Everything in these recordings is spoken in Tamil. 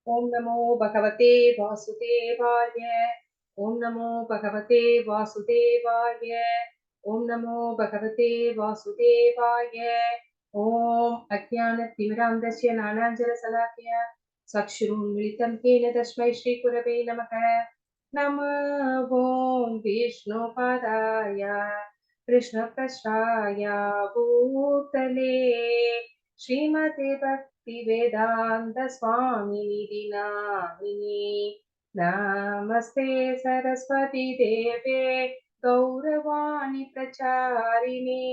ओम नमो भगवते वासुदेवाय। ओम नमो भगवते वासुदेवाय। ओम नमो भगवते वासुदेवाय। ओम अज्ञानतिमिरान्धस्य ज्ञानाञ्जनशलाकया चक्षुरुन्मिलितं येन तस्मै श्रीगुरवे नमः। नमो ॐ विष्णुपदाय कृष्णप्रसाय भूतले श्रीमते भक्तिवेदान्त स्वामिनिधि नामिने। नमस्ते सरस्वती देवे गौरवाणी प्रचारिणे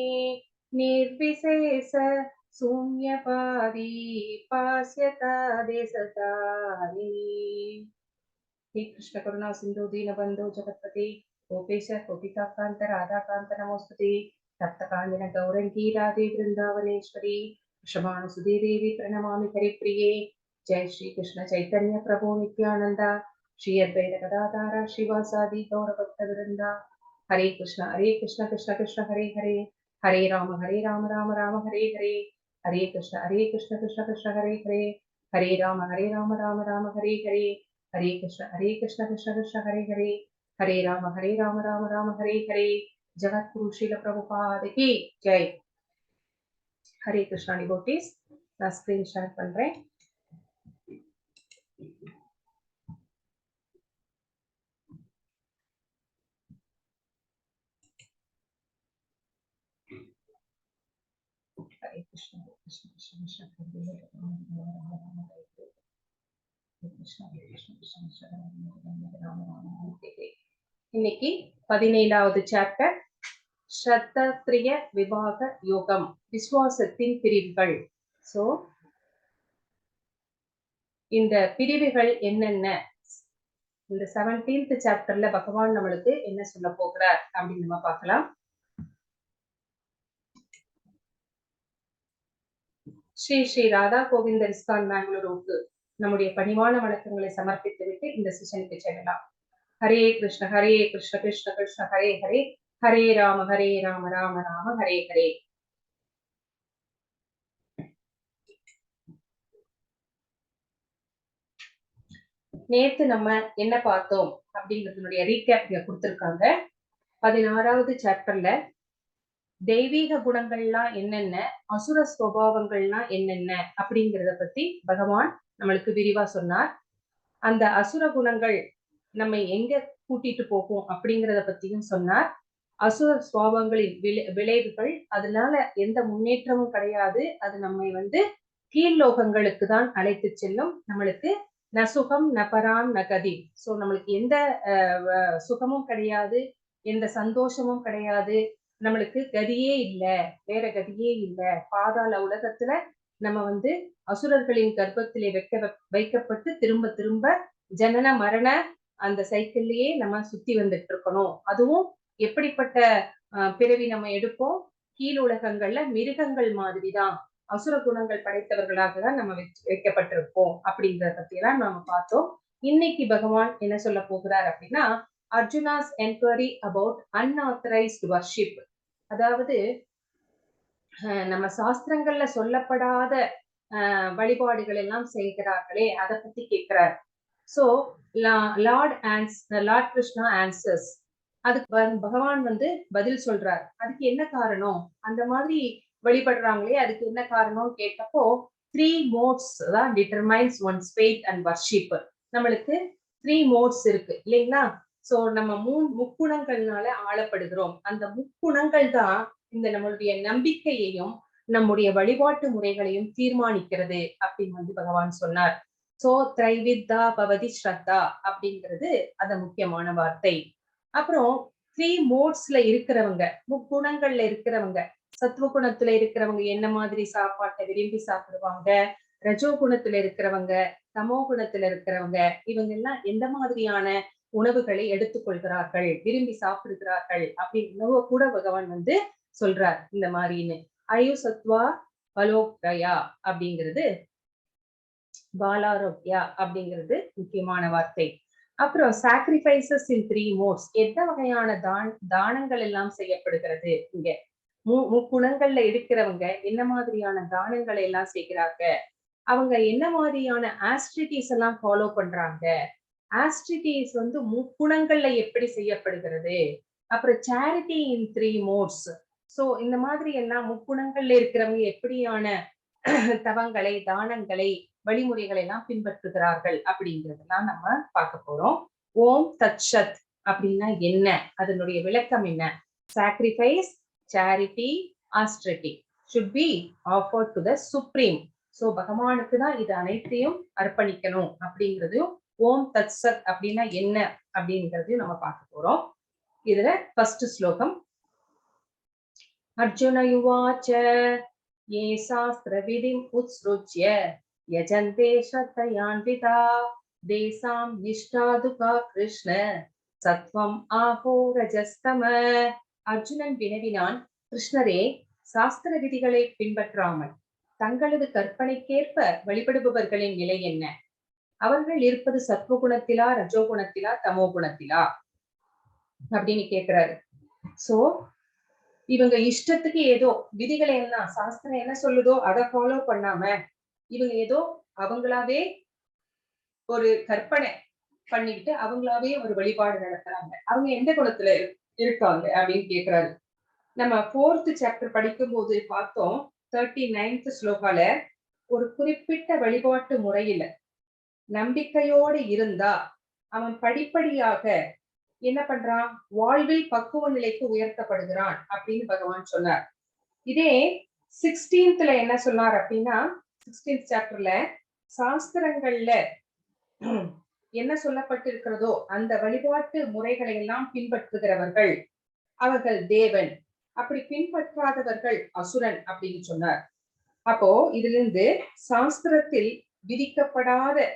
निर्विशेष शून्यवादी पास्यता देशतारिणी। हे कृष्ण करुणा सिंधु दीनबंधो जगत्पते गोपेश गोपिकान्त राधाकान्त नमोस्तुते। तप्तकाञ्चन गौरङ्गी राधे वृन्दावनेश्वरी वृषभानुसुते देवी प्रणमामि हरिप्रिये। जय श्री कृष्ण चैतन्य प्रभु नित्यानंद श्री अद्वैत गदाधर श्रीवासादि गौरभक्तवृंदा। हरे कृष्ण कृष्ण कृष्ण हरे हरे हरे राम राम राम हरे हरे। हरे कृष्ण कृष्ण कृष्ण हरे हरे हरे राम राम राम हरे हरे। हरे कृष्ण कृष्ण कृष्ण हरे हरे हरे राम राम राम हरे हरे। जगत गुरु श्रील प्रभुपाद की जय। हरे कृष्णा डिवोटीज, நான் ஸ்கிரீன் ஷேர் பண்றேன். हरे कृष्ण कृष्ण कृष्ण இன்னைக்கு 17வது சாப்டர் ஸ்ரத்தத்ரிய விபாக யோகம், விசுவாசத்தின் பிரிவுகள். சோ இந்த பிரிவுகள் என்னென்ன, இந்த 17th சாப்டர்ல பகவான் நம்மளுக்கு என்ன சொல்ல போகிறார் அப்படின்னு நம்ம பார்க்கலாம். ஸ்ரீ ஸ்ரீ ராதா கோவிந்தர் இஸ்கான் பெங்களூருக்கு நம்முடைய பணிவான வணக்கங்களை சமர்ப்பித்துவிட்டு இந்த செஷனுக்கு செல்லலாம். ஹரே கிருஷ்ண கிருஷ்ண கிருஷ்ண ஹரே ஹரே ஹரே ராம ராம ராம ஹரே ஹரே. நேத்து நம்ம என்ன பார்த்தோம் அப்படிங்கறதுடைய ரீகேப் இங்க கொடுத்திருக்காங்க. 16வது சாப்டர்ல தெய்வீக குணங்கள்லாம் என்னென்ன, அசுர சுபாவங்கள்லாம் என்னென்ன அப்படிங்கிறத பத்தி பகவான் நம்மளுக்கு விரிவா சொன்னார். அந்த அசுர குணங்கள் நம்ம எங்க கூட்டிட்டு போகும் அப்படிங்கிறத பத்தியும் சொன்னார். அசுர சுபாவங்களின் விளைவுகள், அதனால எந்த முன்னேற்றமும் கிடையாது, அது நம்மை கீழ் லோகங்களுக்கு தான் அழைத்து செல்லும். நம்மளுக்கு நசுகம் நபராம் நகதி. சோ நம்மளுக்கு எந்த சுகமும் கிடையாது, எந்த சந்தோஷமும் கிடையாது, நம்மளுக்கு கதியே இல்லை, வேற கதியே இல்லை. பாதாள உலகத்துல நம்ம அசுரர்களின் கர்ப்பத்திலே வைக்கப்பட்டு திரும்ப திரும்ப ஜனன மரண அந்த சைக்கிள்லயே நம்ம சுத்தி வந்துட்டு இருக்கணும். அதுவும் எப்படிப்பட்ட பிறவி நம்ம எடுப்போம், கீழ் உலகங்கள்ல மிருகங்கள் மாதிரிதான், அசுர குணங்கள் படைத்தவர்களாக தான் நம்ம வைக்கப்பட்டிருப்போம் அப்படிங்கிறத பத்தி எல்லாம் நாம பார்த்தோம். இன்னைக்கு பகவான் என்ன சொல்ல போகிறார் அப்படின்னா, Arjuna's enquiry about unauthorised worship. அதாவது நம்ம சாஸ்திரங்கள்ல சொல்லப்படாத வழிபாடுகள் எல்லாம் செய்கிறார்களே, அதை பத்தி கேட்கிறார். So Lord Krishna answers. அதுக்கு பகவான் பதில் சொல்றார். அதுக்கு என்ன காரணம், அந்த மாதிரி வழிபடுறாங்களே அதுக்கு என்ன காரணம் கேட்டப்போ, 3 modes தான் determines once faith and worship. நம்மளுக்கு 3 modes இருக்கு இல்லைங்களா? சோ நம்ம முக்குணங்கள்னால ஆளப்படுகிறோம். அந்த முக்குணங்கள் தான் இந்த நம்மளுடைய நம்பிக்கையையும் நம்முடைய வழிபாட்டு முறைகளையும் தீர்மானிக்கிறது அப்படின்னு பகவான் சொன்னார். சோ திரைவித்தா பவதி ஸ்ரத்தா அப்படிங்கிறது அந்த முக்கியமான வார்த்தை. அப்புறம் 3 modes-ல இருக்கிறவங்க, முக்குணங்கள்ல இருக்கிறவங்க, சத்துவ குணத்துல இருக்கிறவங்க என்ன மாதிரி சாப்பாட்டை விரும்பி சாப்பிடுவாங்க, ரஜோ குணத்துல இருக்கிறவங்க, தமோ குணத்துல இருக்கிறவங்க, இவங்க எல்லாம் எந்த மாதிரியான உணவுகளை எடுத்துக்கொள்கிறார்கள், விரும்பி சாப்பிடுகிறார்கள் அப்படின்னு கூட பகவான் சொல்றார். இந்த மாதிரின்னு அயு சத்வா பலோக்யா அப்படிங்கிறது, பாலாரோக்யா அப்படிங்கிறது முக்கியமான வார்த்தை. அப்புறம் சாக்ரிஃபைசஸ் இன் 3 modes. எந்த வகையான தானங்கள் எல்லாம் செய்யப்படுகிறது இங்க, முக்குணங்கள்ல இருக்கிறவங்க என்ன மாதிரியான தானங்களை எல்லாம் செய்கிறாங்க அவங்க என்ன மாதிரியான ஆஸ்ட்ரிட்டிஸ் எல்லாம் ஃபாலோ பண்றாங்க, ஆஸ்ட்ரிட்டிஸ் வந்து முக்குணங்கள்ல எப்படி செய்யப்படுகிறது, அப்புறம் சேரிட்டி இன் 3 மோட்ஸ். சோ இந்த மாதிரி எல்லாம் முக்குணங்கள்ல இருக்கிறவங்க எப்படியான தவங்களை, தானங்களை, வழிமுறைகளை எல்லாம் பின்பற்றுகிறார்கள் அப்படிங்கறதெல்லாம் நம்ம பார்க்க போறோம். ஓம் தத் சத் அப்படின்னா என்ன, அதனுடைய விளக்கம் என்ன? Sacrifice, charity, austerity should be offered to the supreme. So பகவானுக்கு தான் இது அனைத்தையும் அர்ப்பணிக்கணும் அப்படிங்கிறதையும், ஓம் தத் சத் அப்படின்னா என்ன அப்படிங்கிறதையும் நம்ம பார்க்க போறோம். இதுல ஃபர்ஸ்ட் ஸ்லோகம். அர்ஜுன யுவாச்ச ये शास्त्रविधिम् उत्सृज्य यजन्ते श्रद्धयान्विता तेषां निष्ठा दुःखा कृष्ण சத்வம் ஆஹோ ரஜஸ்தம. அர்ஜுனன் வினவினான், கிருஷ்ணரே, சாஸ்திர விதிகளை பின்பற்றாமல் தங்களது கற்பனைக்கேற்ப வழிபடுபவர்களின் நிலை என்ன? அவர்கள் இருப்பது சத்வகுணத்திலா, ரஜோகுணத்திலா, தமோ குணத்திலா அப்படின்னு கேக்குறாரு. சோ இவங்க இஷ்டத்துக்கு ஏதோ விதிகளை எல்லாம் சாஸ்திரம் என்ன சொல்லுதோ அதை ஃபாலோ பண்ணாம இவங்க ஏதோ அவங்களாவே ஒரு கற்பனை பண்ணிக்கிட்டு அவங்களாவே ஒரு வழிபாடு நடத்துறாங்க. அவங்க எந்த குணத்துல இருக்காங்க அப்படின்னு கேக்குறாரு. நம்ம 4th சாப்டர் படிக்கும் போது பார்த்தோம், 39th ஸ்லோகால ஒரு குறிப்பிட்ட வழிபாட்டு முறையில நம்பிக்கையோடு இருந்தா அவன் படிப்படியாக என்ன பண்றான், வாழ்வில் பக்குவ நிலைக்கு உயர்த்தப்படுகிறான் அப்படின்னு பகவான் சொன்னார். இதே 16th என்ன சொன்னார் அப்படின்னா, 16th சாப்டர்ல சாஸ்திரங்கள்ல என்ன சொல்லப்பட்டிருக்கிறதோ அந்த வழிபாட்டு முறைகளை எல்லாம் பின்பற்றுகிறவர்கள் அவர்கள் தேவன், அப்படி பின்பற்றாதவர்கள் அசுரன் அப்படின்னு சொன்னார். அப்போ இதுல இருந்து சாஸ்திரத்தில் விதிக்கப்படாத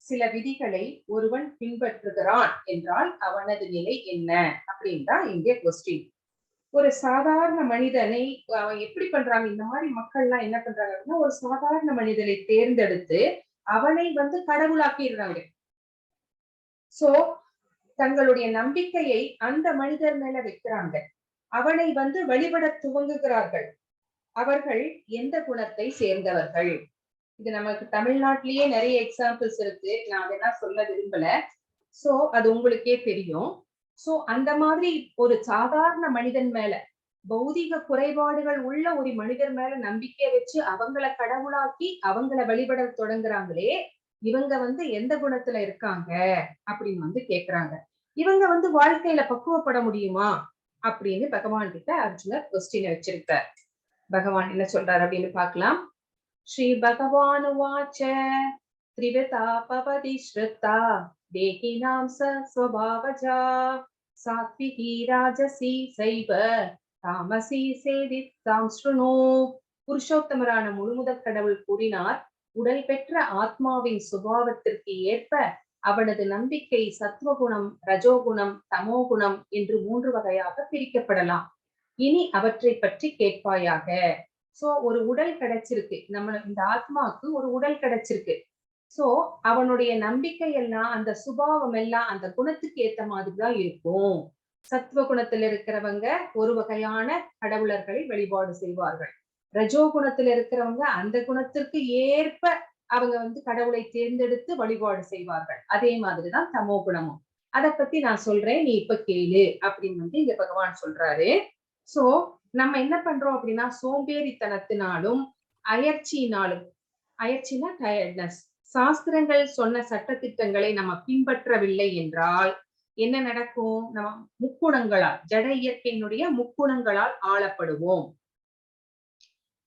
சில விதிகளை ஒருவன் பின்பற்றுகிறான் என்றால் அவனது நிலை என்ன அப்படின்னு தான் இங்கே கொஸ்டின். ஒரு சாதாரண மனிதனை அவன் எப்படி பண்றாங்க, இந்த மாதிரி மக்கள் எல்லாம் என்ன பண்றாங்க அப்படின்னா, ஒரு சாதாரண மனிதனை தேர்ந்தெடுத்து அவனை வந்து கடவுளாக்கிடுறாங்க. சோ தங்களுடைய நம்பிக்கையை அந்த மனிதர் மேல வைக்கிறாங்க, அவனை வந்து வழிபட துவங்குகிறார்கள். அவர்கள் எந்த குணத்தை சேர்ந்தவர்கள்? இது நமக்கு தமிழ்நாட்டிலேயே நிறைய எக்ஸாம்பிள்ஸ் இருக்கு, நான் அதெல்லாம் சொல்ல விரும்பல. சோ அது உங்களுக்கே தெரியும். சோ அந்த மாதிரி ஒரு சாதாரண மனிதன் மேல, பௌதிக குறைபாடுகள் உள்ள ஒரு மனிதர் மேல நம்பிக்கை வச்சு அவங்கள கடவுளாக்கி அவங்கள வழிபட தொடங்குறாங்களே, இவங்க வந்து எந்த குணத்துல இருக்காங்க அப்படின்னு வந்து கேக்குறாங்க. இவங்க வந்து வாழ்க்கையில பக்குவப்பட முடியுமா அப்படின்னு பகவான் கிட்ட அர்ஜுனர் கொஸ்டின் வச்சிருக்கார். பகவான் என்ன சொல்றாரு அப்படின்னு பார்க்கலாம். ஸ்ரீ பகவானுவாச்ச த்ரிவிதா பவதி ஸ்ருதா தேகினாம் ஸ்வபாவஜா சாத்விகி ராஜசி சைவ தாமசி சேதித்தாம் ஸ்ருணு. புருஷோத்தமரான முழுமுதற் கடவுள் கூறினார், உடல் பெற்ற ஆத்மாவின் சுபாவத்திற்கு ஏற்ப அவனது நம்பிக்கை சத்வகுணம், ரஜோகுணம், தமோகுணம் என்று 3 வகையாக பிரிக்கப்படலாம். இனி அவற்றை பற்றி கேட்பாயாக. சோ ஒரு உடல் கிடைச்சிருக்கு, நம்ம இந்த ஆத்மாவுக்கு ஒரு உடல் கிடைச்சிருக்கு. சோ அவனுடைய நம்பிக்கை எல்லாம், அந்த சுபாவம் எல்லாம் அந்த குணத்துக்கு ஏத்த மாதிரிதான் இருக்கும். சத்துவ குணத்துல இருக்கிறவங்க ஒரு வகையான கடவுளர்களை வழிபாடு செய்வார்கள். ரஜோ குணத்துல இருக்கிறவங்க அந்த குணத்திற்கு ஏற்ப அவங்க வந்து கடவுளை தேர்ந்தெடுத்து வழிபாடு செய்வார்கள். அதே மாதிரிதான் தமோ குணமும். அதை பத்தி நான் சொல்றேன், நீ இப்ப கேளு அப்படின்னு வந்து இங்க பகவான் சொல்றாரு. சோ நம்ம என்ன பண்றோம் அப்படின்னா, சோம்பேறித்தனத்தினாலும் அயற்சியினாலும், அயற்சினா டயர்ட்னஸ், சாஸ்திரங்கள் சொன்ன சட்டத்திட்டங்களை நம்ம பின்பற்றவில்லை என்றால் என்ன நடக்கும்? நம்ம முக்குணங்களால், ஜட இயற்கையினுடைய முக்குணங்களால் ஆளப்படுவோம்.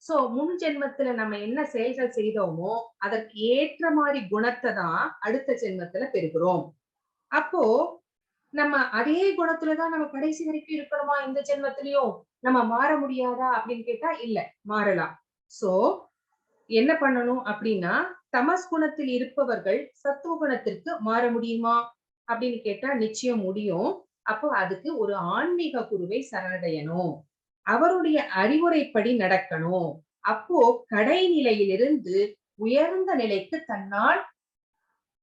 சோ முன் ஜென்மத்துல நம்ம என்ன செயல்கள் செய்தோமோ அதற்கு ஏற்ற மாதிரி குணத்தை தான் அடுத்த ஜென்மத்துல பெறுகிறோம். அப்போ நம்ம அதே குணத்துலதான் நம்ம கடைசி வரைக்கும் இருக்கணுமா இந்த ஜென்மத்திலயும்? நம்ம மாற முடியாதா அப்படின்னு கேட்டா இல்ல, மாறலாம். சோ என்ன பண்ணணும் அப்படின்னா, தமஸ் குணத்தில் இருப்பவர்கள் சத்துவ குணத்திற்கு மாற முடியுமா அப்படின்னு கேட்டா நிச்சயம் முடியும். அப்போ அதுக்கு ஒரு ஆன்மீக குருவை சரணடையணும், அவருடைய அறிவுரைப்படி நடக்கணும். அப்போ கடைநிலையிலிருந்து உயர்ந்த நிலைக்கு தன்னால்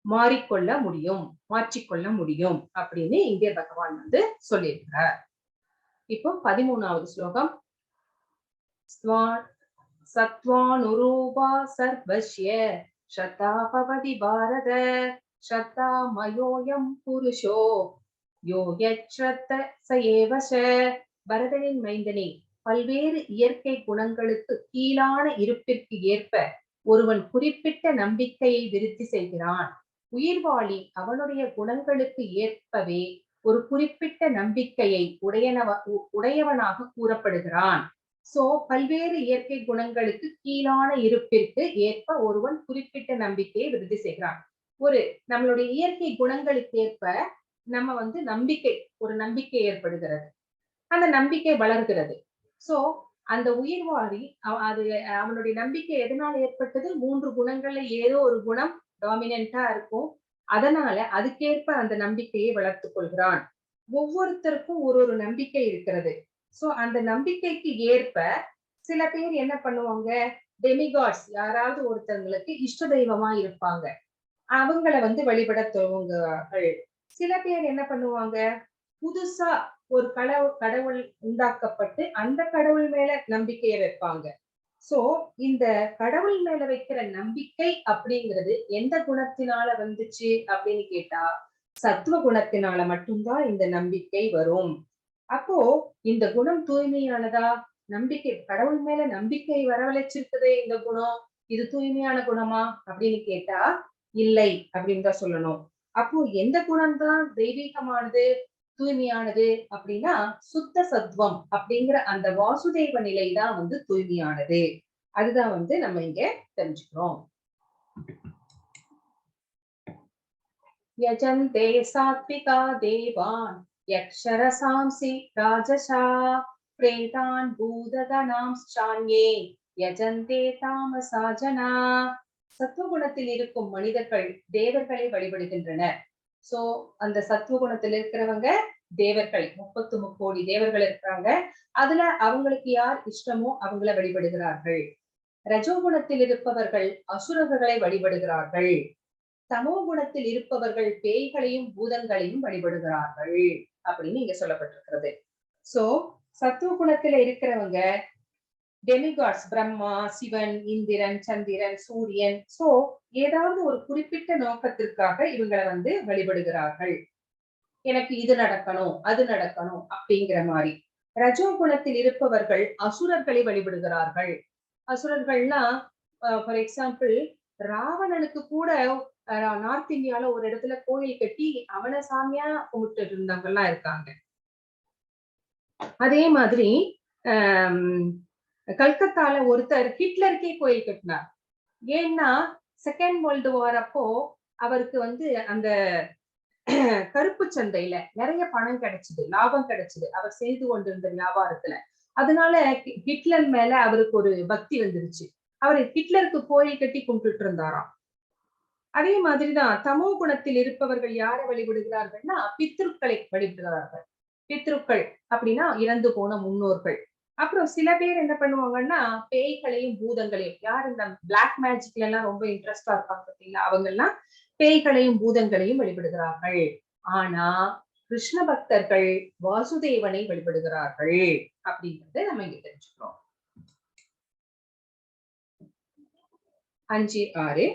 மாறிக்கொள்ள முடியும், மாற்றிக்கொள்ள முடியும் அப்படின்னு இங்கே பகவான் வந்து சொல்லியிருக்கிறார். இப்போ 13வது ஸ்லோகம். சத்வானுரூபா சர்வஸ்ய ஸ்ரத்தா பவதி பாரத ஸ்ரத்தா மயோயம் புருஷோ யோ யச்ரத்த சயேவச. பரதனின் மைந்தனே, பல்வேறு இயற்கை குணங்களுக்கு கீழான இருப்பிற்கு ஏற்ப ஒருவன் குறிப்பிட்ட நம்பிக்கையை விருத்தி செய்கிறான். உயிர்வாழி அவனுடைய குணங்களுக்கு ஏற்பவே ஒரு குறிப்பிட்ட நம்பிக்கையை உடையவனாக கூறப்படுகிறான். சோ பல்வேறு இயற்கை குணங்களுக்கு கீழான இருப்பிற்கு ஏற்ப ஒருவன் குறிப்பிட்ட நம்பிக்கையை விருத்தி செய்கிறான். நம்மளுடைய இயற்கை குணங்களுக்கு ஏற்ப நம்ம நம்பிக்கை, ஒரு நம்பிக்கை ஏற்படுகிறது, அந்த நம்பிக்கை வளர்கிறது. சோ அந்த உயிர்வாழி அது அவனுடைய நம்பிக்கை எதனால் ஏற்பட்டது? 3 குணங்கள்ல ஏதோ ஒரு குணம் டாமினண்டா இருக்கும். அதனால அதுக்கேற்ப அந்த நம்பிக்கையை வளர்த்துக் கொள்கிறான். ஒவ்வொருத்தருக்கும் ஒரு நம்பிக்கை இருக்கிறது. சோ அந்த நம்பிக்கைக்கு ஏற்ப சில பேர் என்ன பண்ணுவாங்க, டெமிகாட்ஸ், யாராவது ஒருத்தவங்களுக்கு இஷ்ட தெய்வமா இருப்பாங்க, அவங்கள வழிபட துவங்குவார்கள். சில பேர் என்ன பண்ணுவாங்க, புதுசா ஒரு கடவுள் உண்டாக்கப்பட்டு அந்த கடவுள் மேல நம்பிக்கைய வைப்பாங்க. சோ இந்த கடவுள் மேல வைக்கிற நம்பிக்கை அப்படிங்கிறது எந்த குணத்தினால வந்துச்சு அப்படின்னு கேட்டா, சத்துவ குணத்தினால மட்டும்தான் இந்த நம்பிக்கை வரும். அப்போ இந்த குணம் தூய்மையானதா? நம்பிக்கை, கடவுள் மேல நம்பிக்கை வரவழைச்சிருக்குதே இந்த குணம், இது தூய்மையான குணமா அப்படின்னு கேட்டா இல்லை அப்படின்னு தான் சொல்லணும். அப்போ எந்த குணம்தான் தெய்வீகமானது, தூய்மையானது அப்படின்னா, சுத்த சத்துவம் அப்படிங்கிற அந்த வாசுதேவ நிலைதான் தூய்மையானது. அதுதான் நம்ம இங்க தெரிஞ்சுக்கிறோம். யஜந்தே சாத்விகா தேவான் யக்ஷரசாம்சி ராஜசா பிரேதான் பூதகணாம்ச்சான்யே யஜந்தே தாமசா ஜனா. சத்துவகுணத்தில் இருக்கும் மனிதர்கள் தேவர்களை வழிபடுகின்றனர். சோ அந்த சத்துவகுணத்தில் இருக்கிறவங்க தேவர்கள், 33 கோடி தேவர்கள் இருக்கிறாங்க. அதுல அவங்களுக்கு யார் இஷ்டமோ அவங்கள வழிபடுகிறார்கள். ரஜோகுணத்தில் இருப்பவர்கள் அசுரர்களை வழிபடுகிறார்கள். தமோ குணத்தில் இருப்பவர்கள் பேய்களையும் பூதங்களையும் வழிபடுகிறார்கள் அப்படின்னு இங்க சொல்லப்பட்டிருக்கிறது. சோ சத்துவ குணத்துல இருக்கிறவங்க டெமிகாட்ஸ், பிரம்மா, சிவன், இந்திரன், சந்திரன், சூரியன். சோ ஏதாவது ஒரு குறிப்பிட்ட நோக்கத்திற்காக இவங்களை வழிபடுகிறார்கள். எனக்கு இது நடக்கணும், அது நடக்கணும் அப்படிங்கிற மாதிரி. ரஜோ குணத்தில் இருப்பவர்கள் அசுரர்களை வழிபடுகிறார்கள். அசுரர்கள்னா ஃபார் எக்ஸாம்பிள், ராவணனுக்கு கூட நார்த் இந்தியால ஒரு இடத்துல கோயில் கட்டி அவனை சாமியா கும்பிட்டு இருந்தவங்க எல்லாம் இருக்காங்க. அதே மாதிரி கல்கத்தால ஒருத்தர் ஹிட்லருக்கே கோயில் கட்டினார். ஏன்னா செகண்ட் வேர்ல்டு வார் அப்போ அவருக்கு அந்த கருப்பு சந்தையில நிறைய பணம் கிடைச்சது, லாபம் கிடைச்சது அவர் செய்து கொண்டிருந்த வியாபாரத்துல. அதனால ஹிட்லர் மேல அவருக்கு ஒரு பக்தி வந்துருச்சு. அவர் ஹிட்லருக்கு கோயில் கட்டி கும்பிட்டு இருந்தாராம். அதே மாதிரிதான் தமோ குணத்தில் இருப்பவர்கள் யாரை வழிபடுகிறார்கள்னா பித்ருக்களை வழிபடுகிறார்கள். பித்ருக்கள் அப்படின்னா இறந்து போன முன்னோர்கள். அப்புறம் சில பேர் என்ன பண்ணுவாங்கன்னா பேய்களையும் பூதங்களையும், யார் இந்த பிளாக் மேஜிக்ல எல்லாம் ரொம்ப இன்ட்ரெஸ்டா இருப்பாங்க பார்த்தீங்களா, அவங்க எல்லாம் பேய்களையும் பூதங்களையும் வழிபடுகிறார்கள். ஆனா கிருஷ்ண பக்தர்கள் வாசுதேவனை வழிபடுகிறார்கள் அப்படிங்கறத நம்ம இங்க தெரிஞ்சுக்கிறோம். 5, 6.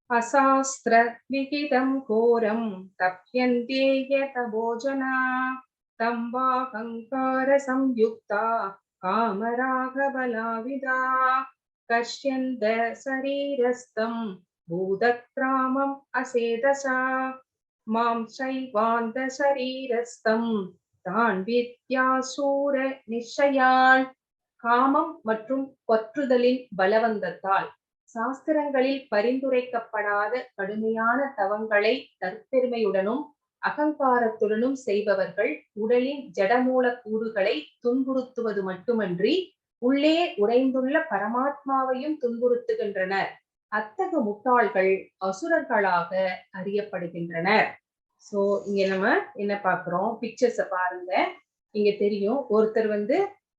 அசாஸ்திர விகிதம் கோரம் தப்யந்தே யதபோஜனா தம்பாஹங்கார சம்யுக்தா காமராகபலாவிதா கஷ்யந்த சரீரஸ்தம் பூதக்ராமம் அசேதசா மாம் சைவாந்த சரீரஸ்தம் தான் வித்யாசூர நிச்சயால். காமம் மற்றும் பற்றுதலின் பலவந்தத்தால் சாஸ்திரங்களில் பரிந்துரைக்கப்படாத கடுமையான தவங்களை தற்பெருமையுடனும் அகங்காரத்துடனும் செய்பவர்கள் உடலின் ஜடமூல கூறுகளை துன்புறுத்துவது மட்டுமன்றி உள்ளே உறைந்துள்ள பரமாத்மாவையும் துன்புறுத்துகின்றனர். அத்தகு முட்டாள்கள் அசுரர்களாக அறியப்படுகின்றனர். சோ இங்க நம்ம என்ன பாக்குறோம், பிக்சர்ஸ பாருங்க. இங்க தெரியும், ஒருத்தர்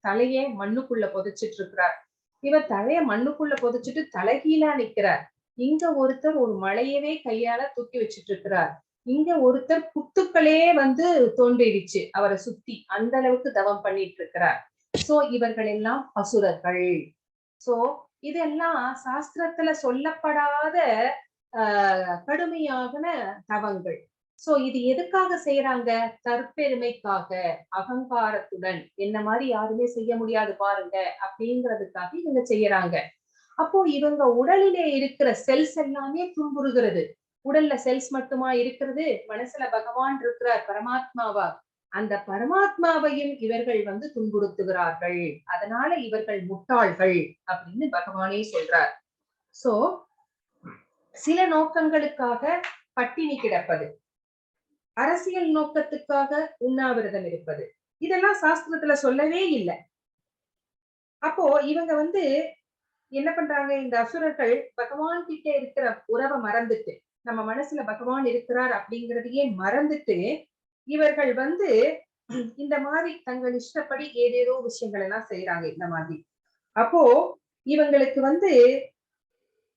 தலையை மண்ணுக்குள்ள புதைச்சிட்டு இருக்கிறார். இவர் தலைய மண்ணுக்குள்ள புதைச்சிட்டு தலைகீழா நிக்கிறார். இங்க ஒருத்தர் ஒரு மலையவே கையால தூக்கி வச்சிட்டு இருக்கிறார். இங்க ஒருத்தர் புத்துக்களே வந்து தோன்றிடுச்சு அவரை சுத்தி, அந்த அளவுக்கு தவம் பண்ணிட்டு இருக்கிறார். சோ இவர்கள் எல்லாம் அசுரர்கள். சோ இதெல்லாம் சாஸ்திரத்துல சொல்லப்படாத கடுமையான தவங்கள். சோ இது எதுக்காக செய்யறாங்க? தற்பெருமைக்காக, அகங்காரத்துடன், என்ன மாதிரி யாருமே செய்ய முடியாது பாருங்க அப்படிங்கிறதுக்காக இவங்க செய்யறாங்க. அப்போ இவங்க உடலிலே இருக்கிற செல்ஸ் எல்லாமே துன்புறுகிறது. உடல்ல செல்ஸ் மட்டுமா இருக்கிறது? மனசுல பகவான் இருக்கிறார், பரமாத்மாவா. அந்த பரமாத்மாவையும் இவர்கள் வந்து துன்புறுத்துகிறார்கள். அதனால இவர்கள் முட்டாள்கள் அப்படின்னு பகவானே சொல்றார். சோ சில நோக்கங்களுக்காக பட்டினி கிடப்பது, அரசியல் நோக்கத்துக்காக உண்ணாவிரதம் இருப்பது, இதெல்லாம் சாஸ்திரத்துல சொல்லவே இல்லை. அப்போ இவங்க வந்து என்ன பண்றாங்க? இந்த அசுரர்கள் பகவான் கிட்ட இருக்கிற உறவை மறந்துட்டு, நம்ம மனசுல பகவான் இருக்கிறார் அப்படிங்கறதையே மறந்துட்டு, இவர்கள் வந்து இந்த மாதிரி தங்கள் இஷ்டப்படி ஏதேதோ விஷயங்கள் எல்லாம் செய்யறாங்க இந்த மாதிரி. அப்போ இவங்களுக்கு வந்து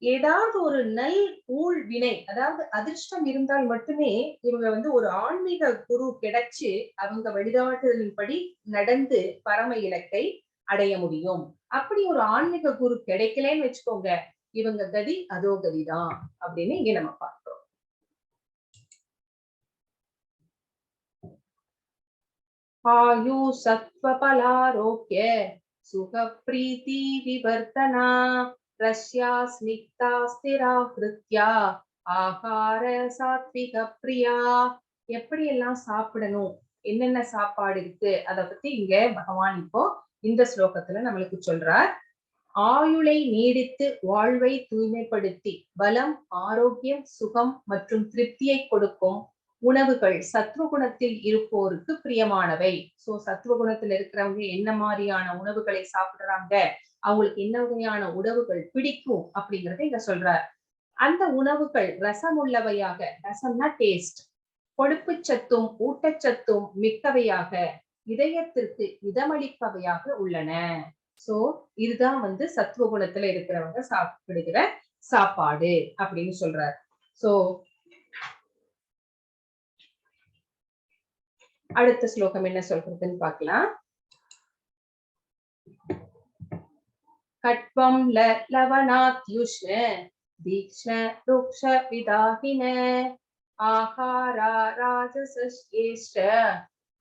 ஏதாவது ஒரு நல் ஊழ் வினை, அதாவது அதிர்ஷ்டம் இருந்தால் மட்டுமே இவங்க வந்து ஒரு ஆன்மீக குரு கிடைச்சு அவங்க வழிகாட்டுதலின்படி நடந்து பரம இலக்கை அடைய முடியும். அப்படி ஒரு ஆன்மீக குரு கிடைக்கலன்னு வச்சுக்கோங்க, இவங்க கதி அதோ கதிதான் அப்படின்னு இங்க நம்ம பார்க்கிறோம். ஆயு சத்வ பலாரோக்கிய சுக பிரீதி விவர்த்தனா ரஷ்யா ஸ்னிக்தா ஸ்திரா கிருத்யா ஆகார சாத்விக பிரியா. எப்படி எல்லாம் சாப்பிடணும், என்னென்ன சாப்பாடு இருக்கு, அதை பத்தி இங்க பகவான் இப்போ இந்த ஸ்லோகத்துல நம்மளுக்கு சொல்றார். ஆயுளை நீடித்து வாழ்வை தூய்மைப்படுத்தி பலம், ஆரோக்கியம், சுகம் மற்றும் திருப்தியை கொடுக்கும் உணவுகள் சத்துவகுணத்தில் இருப்போருக்கு பிரியமானவை. சோ சத்துவகுணத்தில் இருக்கிறவங்க என்ன மாதிரியான உணவுகளை சாப்பிடுறாங்க, அவங்களுக்கு என்ன வகையான உணவுகள் பிடிக்கும் அப்படிங்கறத இங்க சொல்றார். அந்த உணவுகள் ரசம் உள்ளவையாக, ரசம்னா டேஸ்ட், கொழுப்பு சத்தும் ஊட்டச்சத்தும் மிக்கவையாக, இதயத்திற்கு இதமளிப்பவையாக உள்ளன. சோ இதுதான் வந்து சத்துவ குணத்துல இருக்கிறவங்க சாப்பிடுகிற சாப்பாடு அப்படின்னு சொல்றாரு. சோ அடுத்த ஸ்லோகம் என்ன சொல்றதுன்னு பார்க்கலாம். கட்வம் லவணாத்யுஷ்ண தீக்ஷ்ண ருக்ஷ விதாகின ஆகாரா ராஜசஸ்யேஷ்ட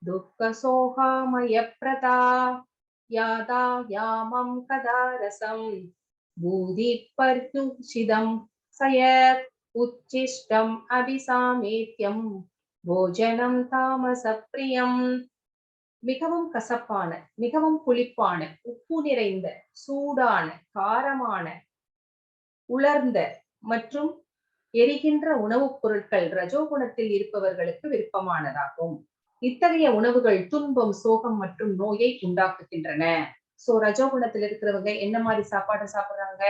துக்க சோகாமய பிரதா யாதா யாமம் கதா ரசம் பூதி பர்யுஷிதம் சயத் உச்சிஷ்டம் அபிசாமேத்யம் போஜனம் தாமச பிரியம். மிகவும் கசப்பான, மிகவும் புளிப்பான, உப்பு நிறைந்த, சூடான, காரமான, உலர்ந்த மற்றும் எரிகின்ற உணவுப் பொருட்கள் ரஜோகுணத்தில் இருப்பவர்களுக்கு விருப்பமானதாகும். இத்தகைய உணவுகள் துன்பம், சோகம் மற்றும் நோயை உண்டாக்குகின்றன. சோ ரஜோகுணத்தில் இருக்கிறவங்க என்ன மாதிரி சாப்பாடு சாப்பிடுறாங்க?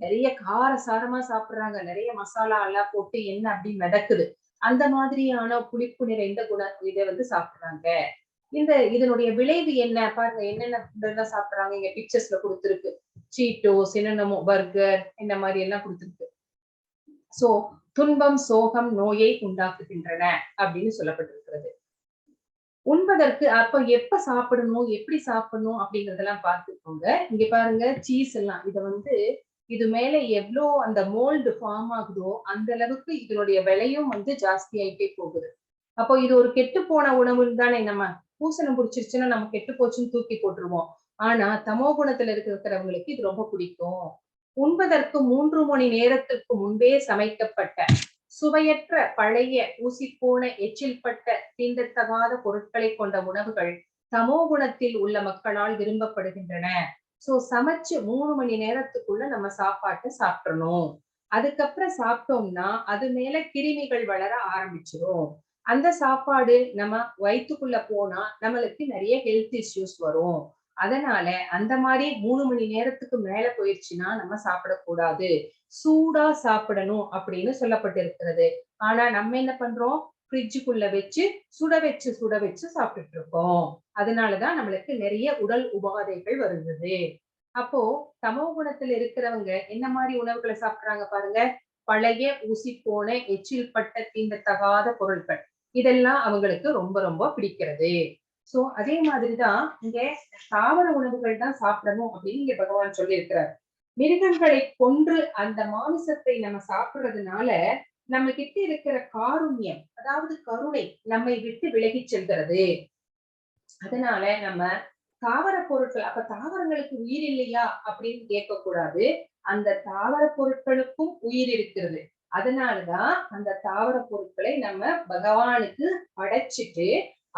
நிறைய கார சாரமா சாப்பிடுறாங்க, நிறைய மசாலா எல்லாம் போட்டு என்ன அப்படி மிதக்குது, அந்த மாதிரியான புளிப்பு நிறைந்த இதை வந்து சாப்பிடுறாங்க. இதனுடைய விளைவு என்ன பாருங்க, என்னென்ன சாப்பிடுறாங்க இங்க பிக்சர்ஸ்ல கொடுத்திருக்கு. சீட்டோஸ், என்னென்னமோ பர்கர், இந்த மாதிரி எல்லாம் கொடுத்திருக்கு. சோ துன்பம், சோகம், நோயை உண்டாக்குகின்றன அப்படின்னு சொல்லப்பட்டிருக்கிறது. உண்பதற்கு அப்ப எப்ப சாப்பிடணும், எப்படி சாப்பிடணும் அப்படிங்கறதெல்லாம் பார்த்துக்கோங்க. இங்க பாருங்க சீஸ் எல்லாம், இத வந்து இது மேல எவ்வளோ அந்த மோல்டு ஃபார்ம் ஆகுதோ அந்த அளவுக்கு இதனுடைய விலையும் வந்து ஜாஸ்தி ஆயிட்டே போகுது. அப்போ இது ஒரு கெட்டு போன உணவுன்னு தானே, நம்ம பூசணம் பிடிச்சிருச்சுன்னா நம்ம கெட்டு போச்சுன்னு தூக்கி போட்டுருவோம். ஆனா தமோ குணத்துல இருக்கிறவங்களுக்கு இது ரொம்ப பிடிக்கும். உண்பதற்கு 3 மணி நேரத்திற்கு முன்பே சமைக்கப்பட்ட சுவையற்ற பழைய ஊசிப்போன எச்சில்பட்ட தீண்டத்தகாத பொருட்களை கொண்ட உணவுகள் தமோ குணத்தில் உள்ள மக்களால் விரும்பப்படுகின்றன. சோ சமைச்சு 3 மணி நேரத்துக்குள்ள நம்ம சாப்பாட்டை சாப்பிடணும். அதுக்கப்புறம் சாப்பிட்டோம்னா அது மேல கிருமிகள் வளர ஆரம்பிச்சிடும். அந்த சாப்பாடு நம்ம வயிற்றுக்குள்ள போனா நம்மளுக்கு நிறைய ஹெல்த் இஷ்யூஸ் வரும். அதனால அந்த மாதிரி 3 மணி நேரத்துக்கு மேல போயிடுச்சுன்னா நம்ம சாப்பிடக்கூடாது, சூடா சாப்பிடணும் அப்படின்னு சொல்லப்பட்டிருக்கிறது. ஆனா நம்ம என்ன பண்றோம்? ஃப்ரிட்ஜுக்குள்ள வச்சு சுட வச்சு சாப்பிட்டுட்டு இருக்கோம். அதனாலதான் நம்மளுக்கு நிறைய உடல் உபாதைகள் வருகிறது. அப்போ தமோ குணத்துல இருக்கிறவங்க என்ன மாதிரி உணவுகளை சாப்பிடுறாங்க பாருங்க. பழைய ஊசி போன எச்சில் பட்ட தீண்டத்தகாத பொருட்கள் இதெல்லாம் அவங்களுக்கு ரொம்ப ரொம்ப பிடிக்கிறது. சோ அதே மாதிரிதான் இங்க தாவர உணவுகள் தான் சாப்பிடணும் அப்படின்னு இங்க பகவான் சொல்லியிருக்கிறார். மிருகங்களை கொன்று அந்த மாமிசத்தை நம்ம சாப்பிடுறதுனால நம்ம கிட்ட இருக்கிற காருண்யம், அதாவது கருணை நம்மை விட்டு விலகி செல்கிறது. அதனால நம்ம தாவர பொருட்கள், அப்ப தாவரங்களுக்கு உயிர் இல்லையா அப்படின்னு கேட்க கூடாது. அந்த தாவர பொருட்களுக்கும் உயிர் இருக்கிறது. அதனாலதான் அந்த தாவர பொருட்களை நம்ம பகவானுக்கு படைச்சிட்டு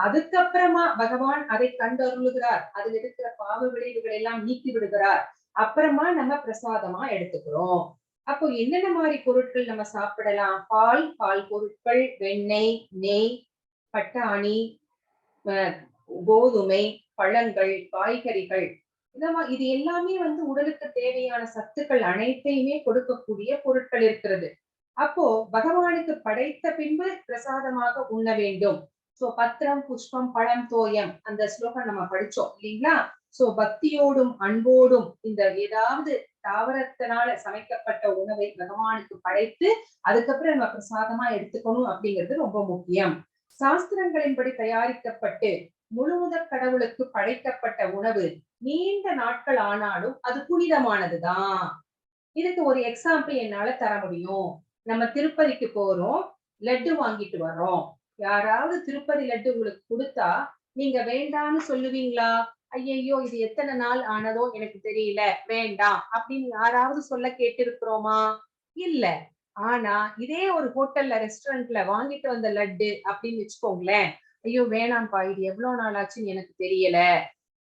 அதுக்கப்புறமா பகவான் அதை கண்டருளுகிறார். அதில் இருக்கிற பாவ விளைவுகள் எல்லாம் நீக்கி விடுகிறார். அப்புறமா நம்ம பிரசாதமா எடுத்துக்கிறோம். அப்போ என்னென்ன மாதிரி பொருட்கள் நம்ம சாப்பிடலாம்? பால், பால் பொருட்கள், வெண்ணெய், நெய், பட்டாணி, கோதுமை, பழங்கள், காய்கறிகள், இது எல்லாமே வந்து உடலுக்கு தேவையான சத்துக்கள் அனைத்தையுமே கொடுக்கக்கூடிய பொருட்கள் இருக்கிறது. அப்போ பகவானுக்கு படைத்த பின்பு பிரசாதமாக உண்ண வேண்டும். சோ பத்திரம் புஷ்பம் பழம் தோயம் அந்த ஸ்லோகம் நம்ம படிச்சோம் இல்லைங்களா? சோ பக்தியோடும் அன்போடும் இந்த ஏதாவது தாவரத்தினால சமைக்கப்பட்ட உணவை பகவானுக்கு படைத்து அதுக்கப்புறம் நம்ம பிரசாதமா எடுத்துக்கணும் அப்படிங்கிறது ரொம்ப முக்கியம். சாஸ்திரங்களின்படி தயாரிக்கப்பட்டு முழுமுதற் கடவுளுக்கு படைக்கப்பட்ட உணவு நீண்ட நாட்கள் ஆனாலும் அது புனிதமானதுதான். இதுக்கு ஒரு எக்ஸாம்பிள் என்னால தர முடியும். நம்ம திருப்பதிக்கு போறோம், லட்டு வாங்கிட்டு வர்றோம். யாராவது திருப்பதி லட்டு உங்களுக்கு கொடுத்தா நீங்க வேண்டான்னு சொல்லுவீங்களா? ஐயையோ இது எத்தனை நாள் ஆனதோ எனக்கு தெரியல, வேண்டாம் அப்படின்னு யாராவது சொல்ல கேட்டிருக்கிறோமா? இல்ல. ஆனா இதே ஒரு ஹோட்டல்ல ரெஸ்டாரண்ட்ல வாங்கிட்டு வந்த லட்டு அப்படின்னு வச்சுக்கோங்களேன், ஐயோ வேணாம்ப்பா இது எவ்வளவு நாள் ஆச்சுன்னு எனக்கு தெரியல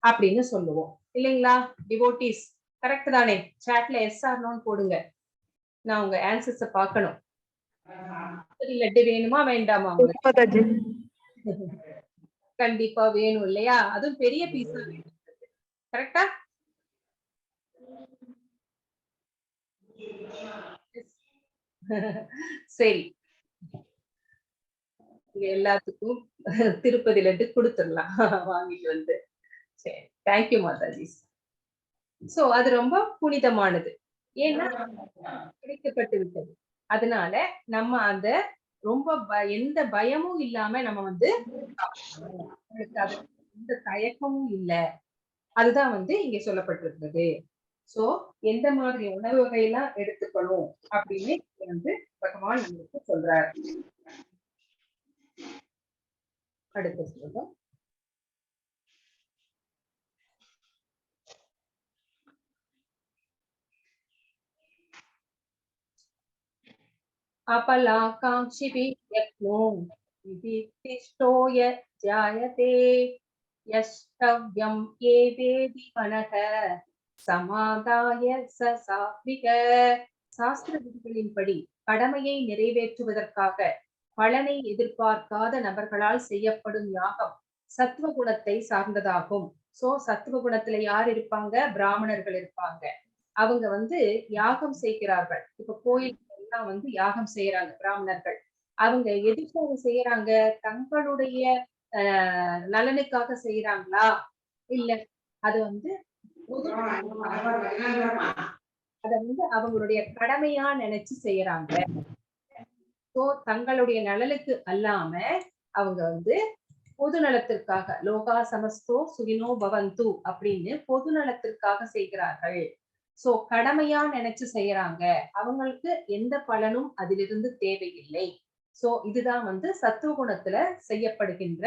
அப்படின்னு சொல்லுவோம் இல்லைங்களா? டிவோட்டிஸ் கரெக்ட் தானே? சாட்ல எஸ் ஆர் நோன்னு போடுங்க. நான் உங்க ஆன்சர்ஸ பார்க்கணும். லட்டு வேணுமா வேண்டாமா? கண்டிப்பா வேணும் இல்லையா? அதுவும் பெரிய பீஸா வேணும். கரெக்டா? சரி, எல்லாத்துக்கும் திருப்பதி லட்டு கொடுத்துடலாம் வாங்கிட்டு வந்து. சரி, தேங்க்யூ மாதாஜி. சோ அது ரொம்ப புனிதமானது. ஏன்னா கிடைக்கப்பட்டு விட்டது. அதனால நம்ம அந்த ரொம்ப எந்த பயமும் இல்லாம நம்ம வந்து எந்த தயக்கமும் இல்ல. அதுதான் வந்து இங்க சொல்லப்பட்டிருக்கிறது. சோ எந்த மாதிரி உணவு வகையெல்லாம் எடுத்துக்கணும் அப்படின்னு வந்து பகவான் நம்மளுக்கு சொல்றாரு. அடுத்த ஸ்லோகம். अपलाकाङ्क्षिभिः यज्ञो विधिष्ठोय जायते यष्टव्यं एवेदि मनः சமாதாய சாத்விக. சாஸ்திர விதிகளின்படி கடமையை நிறைவேற்றுவதற்காக பலனை எதிர்பார்க்காத நபர்களால் செய்யப்படும் யாகம் சத்துவ குணத்தை சார்ந்ததாகும். சோ சத்துவ குணத்துல யார் இருப்பாங்க? பிராமணர்கள் இருப்பாங்க. அவங்க வந்து யாகம் செய்கிறார்கள். இப்ப கோயில் எல்லாம் வந்து யாகம் செய்யறாங்க பிராமணர்கள். அவங்க எதுக்காக செய்யறாங்க? தங்களுடைய நலனுக்காக செய்யறாங்களா? இல்ல அது வந்து அத வந்து அவங்களுடைய கடமையா நினைச்சு செய்யறாங்க. சோ தங்களுடைய நலனுக்கு அல்லாம அவங்க வந்து பொது நலத்திற்காக லோகா சமஸ்தோ சுகினோ பவந்து அப்படின்னு பொது நலத்திற்காக செய்கிறார்கள். சோ கடமையா நினைச்சு செய்யறாங்க. அவங்களுக்கு எந்த பலனும் அதிலிருந்து தேவையில்லை. சோ இதுதான் வந்து சத்துவ குணத்துல செய்யப்படுகின்ற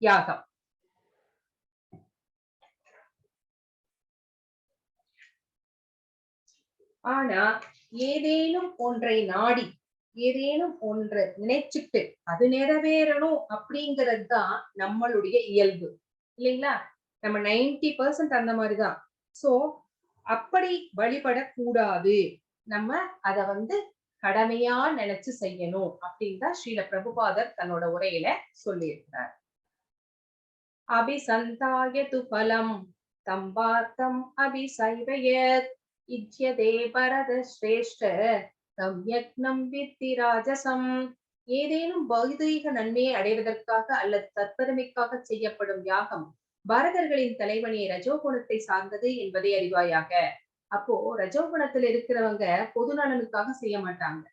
யாகம். ஆனா ஏதேனும் ஒன்றை நாடி ஏதேனும் ஒன்று நினைச்சுட்டு அது நிறைவேறணும் அப்படிங்கிறது தான் நம்மளுடைய இயல்பு இல்லைங்களா? நம்ம 90% அந்த மாதிரிதான். சோ அப்படி வழிபடக்கூடாது. நம்ம அத வந்து கடமையா நினைச்சு செய்யணும் அப்படின்னு தான் ஸ்ரீல பிரபுபாதர் தன்னோட உரையில சொல்லியிருக்கிறார். அபிசந்தாய து பலம் தம்பார்த்தம் அபிசைவயத் இஜ்யதே பரத ஸ்ரேஷ்ட தம் யக்னம் வித்தி ராஜசம். ஏதேனும் பௌதீக நன்மையை அடைவதற்காக அல்லது தற்பெருமைக்காக செய்யப்படும் யாகம் பரதர்களின் தலைவனே ரஜோகுணத்தை சார்ந்தது என்பதை அறிவாயாக. அப்போ ரஜோகுணத்துல இருக்கிறவங்க பொது நலனுக்காக செய்ய மாட்டாங்க.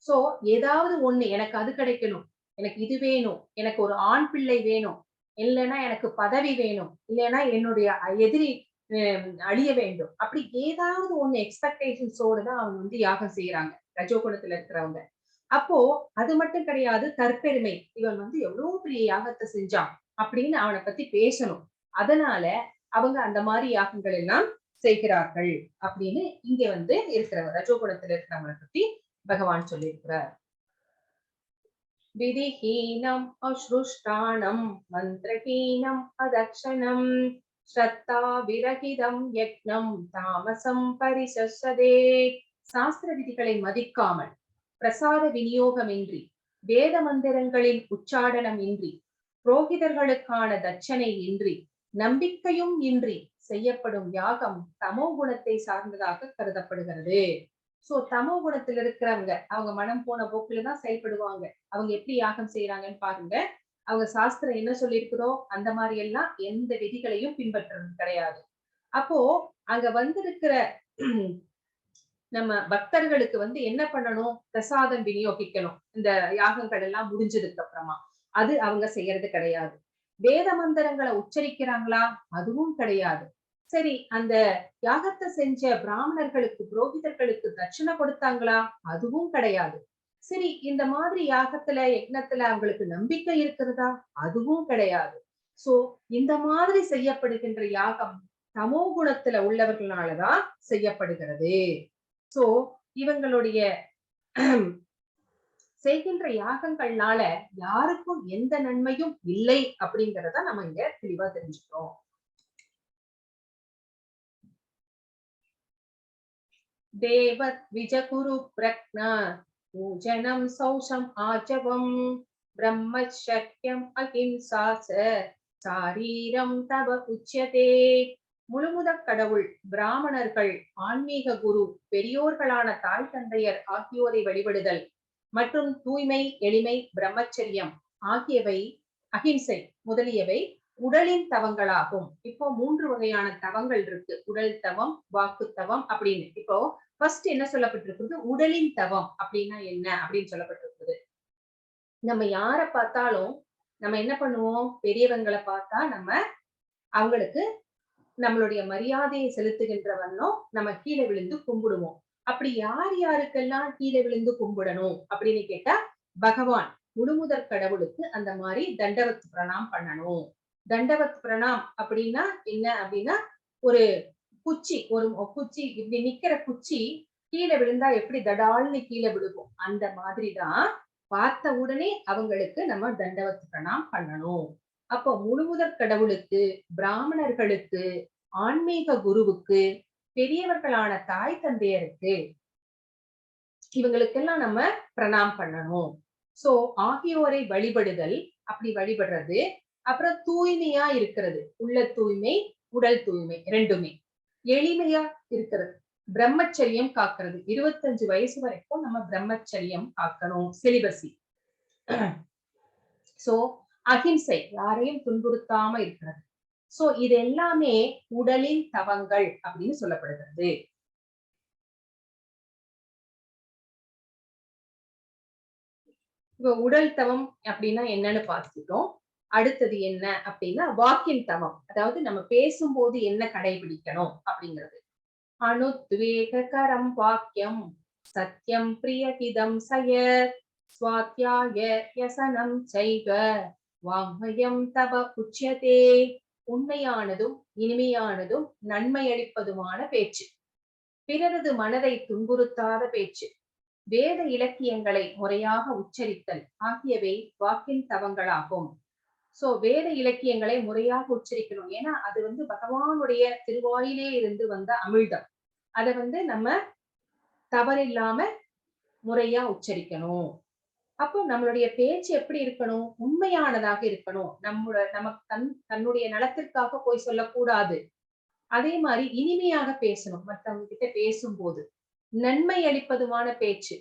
சோ ஏதாவது ஒண்ணு எனக்கு அது கிடைக்கணும், எனக்கு இது வேணும், எனக்கு ஒரு ஆண் பிள்ளை வேணும், இல்லைன்னா எனக்கு பதவி வேணும், இல்லைன்னா என்னுடைய எதிரி அழிய வேண்டும், அப்படி ஏதாவது ஒண்ணு எக்ஸ்பெக்டேஷன்ஸோட தான் அவங்க வந்து யாகம் செய்யறாங்க ரஜோகுணத்துல இருக்கிறவங்க. அப்போ அது மட்டும் கிடையாது, தற்பெருமை. இவன் வந்து எவ்வளவு பெரிய யாகத்தை செஞ்சான் அப்படின்னு அவனை பத்தி பேசணும். அதனால அவங்க அந்த மாதிரி யாகங்கள் எல்லாம் செய்கிறார்கள் அப்படின்னு இங்க வந்து இருக்கிறவங்க ரஜோகுணத்துல இருக்கிறவங்களை பத்தி பகவான் சொல்லியிருக்கிறார். விதிஹீனம் அஸ்ருஷ்டானம் மந்திரஹீனம் அதக்ஷணம் ஸ்ரத்தா விரகிதம் யக்ஞம் தாமசம் பரிசஸ்ஸதே. சாஸ்திர விதிகளை மதிக்காமல், பிரசாத விநியோகமின்றி, வேத மந்திரங்களின் உச்சாடனம் இன்றி, புரோகிதர்களுக்கான தட்சணை இன்றி, நம்பிக்கையும் இன்றி செய்யப்படும் யாகம் தமோ குணத்தை சார்ந்ததாக கருதப்படுகிறது. சோ தமோ குணத்துல இருக்கிறவங்க அவங்க மனம் போன போக்குலதான் செயல்படுவாங்க. அவங்க எப்படி யாகம் செய்யறாங்கன்னு பாருங்க. அவங்க சாஸ்திரம் என்ன சொல்லியிருக்கிறோ அந்த மாதிரி எல்லாம் எந்த விதிகளையும் பின்பற்றுறது கிடையாது. அப்போ அங்க வந்திருக்கிற நம்ம பக்தர்களுக்கு வந்து என்ன பண்ணணும், பிரசாதம் விநியோகிக்கணும். இந்த யாகங்கள் எல்லாம் முடிஞ்சதுக்கு அப்புறமா அது அவங்க செய்யறது கிடையாது. வேத மந்திரங்களை உச்சரிக்கிறாங்களா, அதுவும் கிடையாது. சரி, அந்த யாகத்தை செஞ்ச பிராமணர்களுக்கு புரோகிதர்களுக்கு தட்சணை கொடுத்தாங்களா, அதுவும் கிடையாது. சரி, இந்த மாதிரி யாகத்துல யக்னத்துல அவங்களுக்கு நம்பிக்கை இருக்கிறதா, அதுவும் கிடையாது. சோ இந்த மாதிரி செய்யப்படுகின்ற யாகம் தமோ குணத்துல உள்ளவர்களாலதான் செய்யப்படுகிறது. சோ இவங்களுடைய செய்கின்ற யாகங்கள்னால யாருக்கும் எந்த நன்மையும் இல்லை அப்படிங்கறத நம்ம இங்க தெளிவா தெரிஞ்சுக்கிறோம். தேவத் விஜகுரு பிரக்னா பூஜனம் சௌசம் ஆஜவம் பிரம்மச்சர்யம் அஹிம்சாச சாரீரம் தவ உச்சதே. முழுமுதற் கடவுள், பிராமணர்கள், ஆன்மீக குரு, பெரியோர்களான தாய் தந்தையர் ஆகியோரை வழிபடுதல் மற்றும் தூய்மை, எளிமை, பிரம்மச்சரியம் ஆகியவை, அகிம்சை முதலியவை உடலின் தவங்களாகும். இப்போ 3 வகையான தவங்கள் இருக்கு. உடல் தவம், வாக்கு தவம் அப்படின்னு. இப்போ ஃபர்ஸ்ட் என்ன சொல்லப்பட்டிருக்குது, உடலின் தவம் அப்படின்னா என்ன அப்படின்னு சொல்லப்பட்டிருக்குது. நம்ம யார பார்த்தாலும் நம்ம என்ன பண்ணுவோம், பெரியவங்களை பார்த்தா நம்ம அவங்களுக்கு நம்மளுடைய மரியாதையை செலுத்துகின்ற வண்ணம் நம்ம கீழே விழுந்து கும்பிடுவோம். அப்படி யார் யாருக்கெல்லாம் கீழே விழுந்து கும்பிடணும் அப்படின்னு கேட்டா, பகவான் முழுமுதற் கடவுளுக்கு அந்த மாதிரி தண்டவத் பிரணாம் பண்ணணும். தண்டவத் பிரணாம் அப்படின்னா என்ன அப்படின்னா, ஒரு குச்சி, ஒரு குச்சி இப்படி நிக்கிற குச்சி கீழே விழுந்தா எப்படி தடால்னு கீழே விழுகும், அந்த மாதிரிதான் பார்த்த உடனே அவங்களுக்கு நம்ம தண்டவத் பிரணாம் பண்ணணும். அப்போ முழுமுதற் கடவுளுக்கு, பிராமணர்களுக்கு, ஆன்மீக குருவுக்கு, பெரியவர்களான தாய் தந்தையருக்கு, இவங்களுக்கெல்லாம் நம்ம பிரணாம் பண்ணணும். சோ ஆகியோரை வழிபடுதல், அப்படி வழிபடுறது. அப்புறம் தூய்மையா இருக்கிறது, உள்ள தூய்மை, உடல் தூய்மை ரெண்டுமே. எளிமையா இருக்கிறது, பிரம்மச்சரியம் காக்கிறது. 25 வயசு வரைக்கும் நம்ம பிரம்மச்சரியம் காக்கணும், செலிபசி. சோ அஹிம்சை, யாரையும் துன்புறுத்தாம இருக்கிறது. சோ இது எல்லாமே உடலின் தவங்கள் அப்படின்னு சொல்லப்படுகிறது. இப்ப உடல் தவம் அப்படின்னா என்னன்னு பார்த்துட்டோம். அடுத்தது என்ன அப்படின்னா வாக்கின் தவம், அதாவது நம்ம பேசும்போது என்ன கடைபிடிக்கணும் அப்படிங்கிறது. அனுத்வேகரம் வாக்கியம் சத்யம் பிரியகிதம் சயத் ஸ்வாத்யாய யசனம் சைவ வாங்மயம் தவ உச்யதே. உண்மையானதும் இனிமையானதும் நன்மை அளிப்பதுமான பேச்சு, பிறரது மனதை துன்புறுத்தாத பேச்சு, வேத இலக்கியங்களை முறையாக உச்சரித்தல் ஆகியவை வாக்கின் தவங்களாகும். சோ வேத இலக்கியங்களை முறையாக உச்சரிக்கணும். ஏன்னா அது வந்து பகவானுடைய திருவாயிலே இருந்து வந்த அமிழ்தம். அதை வந்து நம்ம தவறில்லாம முறையா உச்சரிக்கணும். அப்போ நம்மளுடைய பேச்சு எப்படி இருக்கணும், உண்மையானதாக இருக்கணும். நமக்கு தன்னுடைய நலத்திற்காக போய் சொல்லக்கூடாது. அதே மாதிரி இனிமையாக பேசணும். மற்றவங்க கிட்ட பேசும்போது நன்மை அளிப்பதுமான பேச்சு,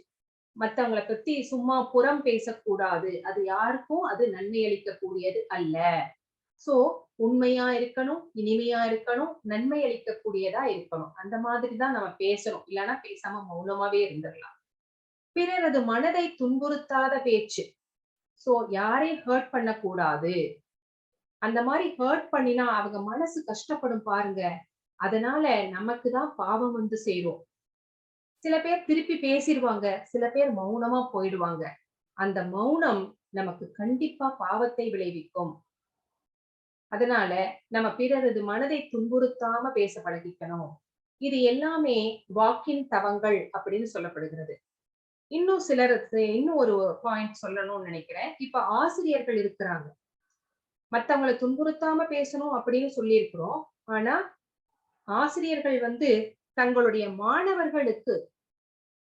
மத்தவங்களை பத்தி சும்மா புறம் பேசக்கூடாது. அது யாருக்கும் அது நன்மை அளிக்க கூடியது அல்ல. சோ உண்மையா இருக்கணும், இனிமையா இருக்கணும், நன்மை அளிக்கக்கூடியதா இருக்கணும். அந்த மாதிரிதான் நம்ம பேசணும். இல்லைன்னா பேசாம மௌனமாவே இருந்துடலாம். பிறரது மனதை துன்புறுத்தாத பேச்சு. சோ யாரையும் ஹர்ட் பண்ணக்கூடாது. அந்த மாதிரி ஹர்ட் பண்ணினா அவங்க மனசு கஷ்டப்படும் பாருங்க. அதனால நமக்கு தான் பாவம் வந்து சேரும். சில பேர் திருப்பி பேசிருவாங்க. சில பேர் மௌனமா போயிடுவாங்க. அந்த மௌனம் நமக்கு கண்டிப்பா பாவத்தை விளைவிக்கும். அதனால நம்ம பிறரது மனதை துன்புறுத்தாம பேச பழகிக்கணும். இது எல்லாமே வாக்கின் தவங்கள் அப்படின்னு சொல்லப்படுகிறது. இன்னும் ஒரு பாயிண்ட் சொல்லணும்னு நினைக்கிறேன். இப்ப ஆசிரியர்கள் இருக்கிறாங்க. மத்தவங்கள துன்புறுத்தாம பேசணும் அப்படின்னு சொல்லியிருக்கிறோம். ஆனா ஆசிரியர்கள் வந்து தங்களுடைய மாணவர்களுக்கு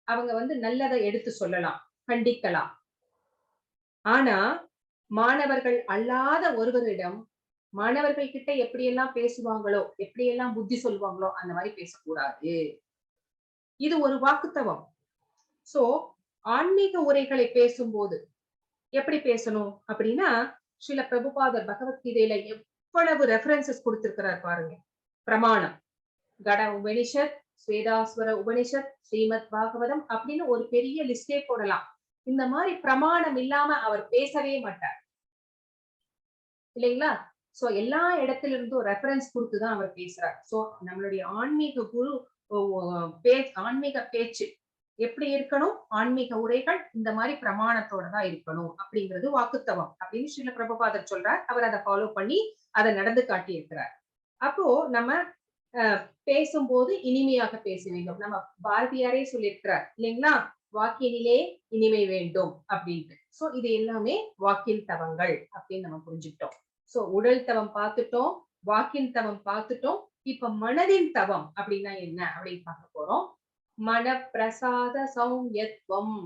அவங்க வந்து நல்லதை எடுத்து சொல்லலாம், கண்டிக்கலாம். ஆனா மாணவர்கள் அல்லாத ஒருவரிடம் மாணவர்கள் கிட்ட எப்படியெல்லாம் பேசுவாங்களோ, எப்படியெல்லாம் புத்தி சொல்வாங்களோ அந்த மாதிரி பேசக்கூடாது. இது ஒரு வாக்குத்தவம். சோ ஆன்மீக உரைகளை பேசும்போது எப்படி பேசணும் அப்படின்னா, ஸ்ரீல பிரபுபாதர் பகவத்கீதையில எவ்வளவு ரெஃபரன்சஸ் கொடுத்திருக்கிறார் பாருங்க. பிரமாணம், கட உபனிஷத், ஸ்வேதாஸ்வர உபனிஷத், ஸ்ரீமத் பாகவதம் அப்படின்னு ஒரு பெரிய லிஸ்டே போடலாம். இந்த மாதிரி பிரமாணம் இல்லாம அவர் பேசவே மாட்டார். இல்லைங்களா? சோ எல்லா இடத்துல இருந்தும் ரெஃபரன்ஸ் கொடுத்துதான் அவர் பேசுறார். சோ நம்மளுடைய ஆன்மீக குரு ஆன்மீக பேச்சு எப்படி இருக்கணும்? ஆன்மீக உரைகள் இந்த மாதிரி பிரமாணத்தோட தான் இருக்கணும் அப்படிங்கிறது வாக்குத்தவம் அப்படின்னு ஸ்ரீல பிரபுபாதர் சொல்றார். அவர் அதை ஃபாலோ பண்ணி அதை நடந்து காட்டி இருக்கிறார். அப்போ நம்ம பேசும்போது இனிமையாக பேச வேண்டும். நம்ம பாரதியாரே சொல்லியிருக்கிறார் இல்லைங்களா? வாக்கினிலே இனிமை வேண்டும் அப்படின்ட்டு. சோ இது எல்லாமே வாக்கின் தவங்கள் அப்படின்னு நம்ம புரிஞ்சுக்கிட்டோம். சோ உடல் தவம் பார்த்துட்டோம், வாக்கின் தவம் பார்த்துட்டோம். இப்ப மனதின் தவம் அப்படின்னா என்ன அப்படின்னு பார்க்க போறோம். மன பிரசாத சௌயத்வம்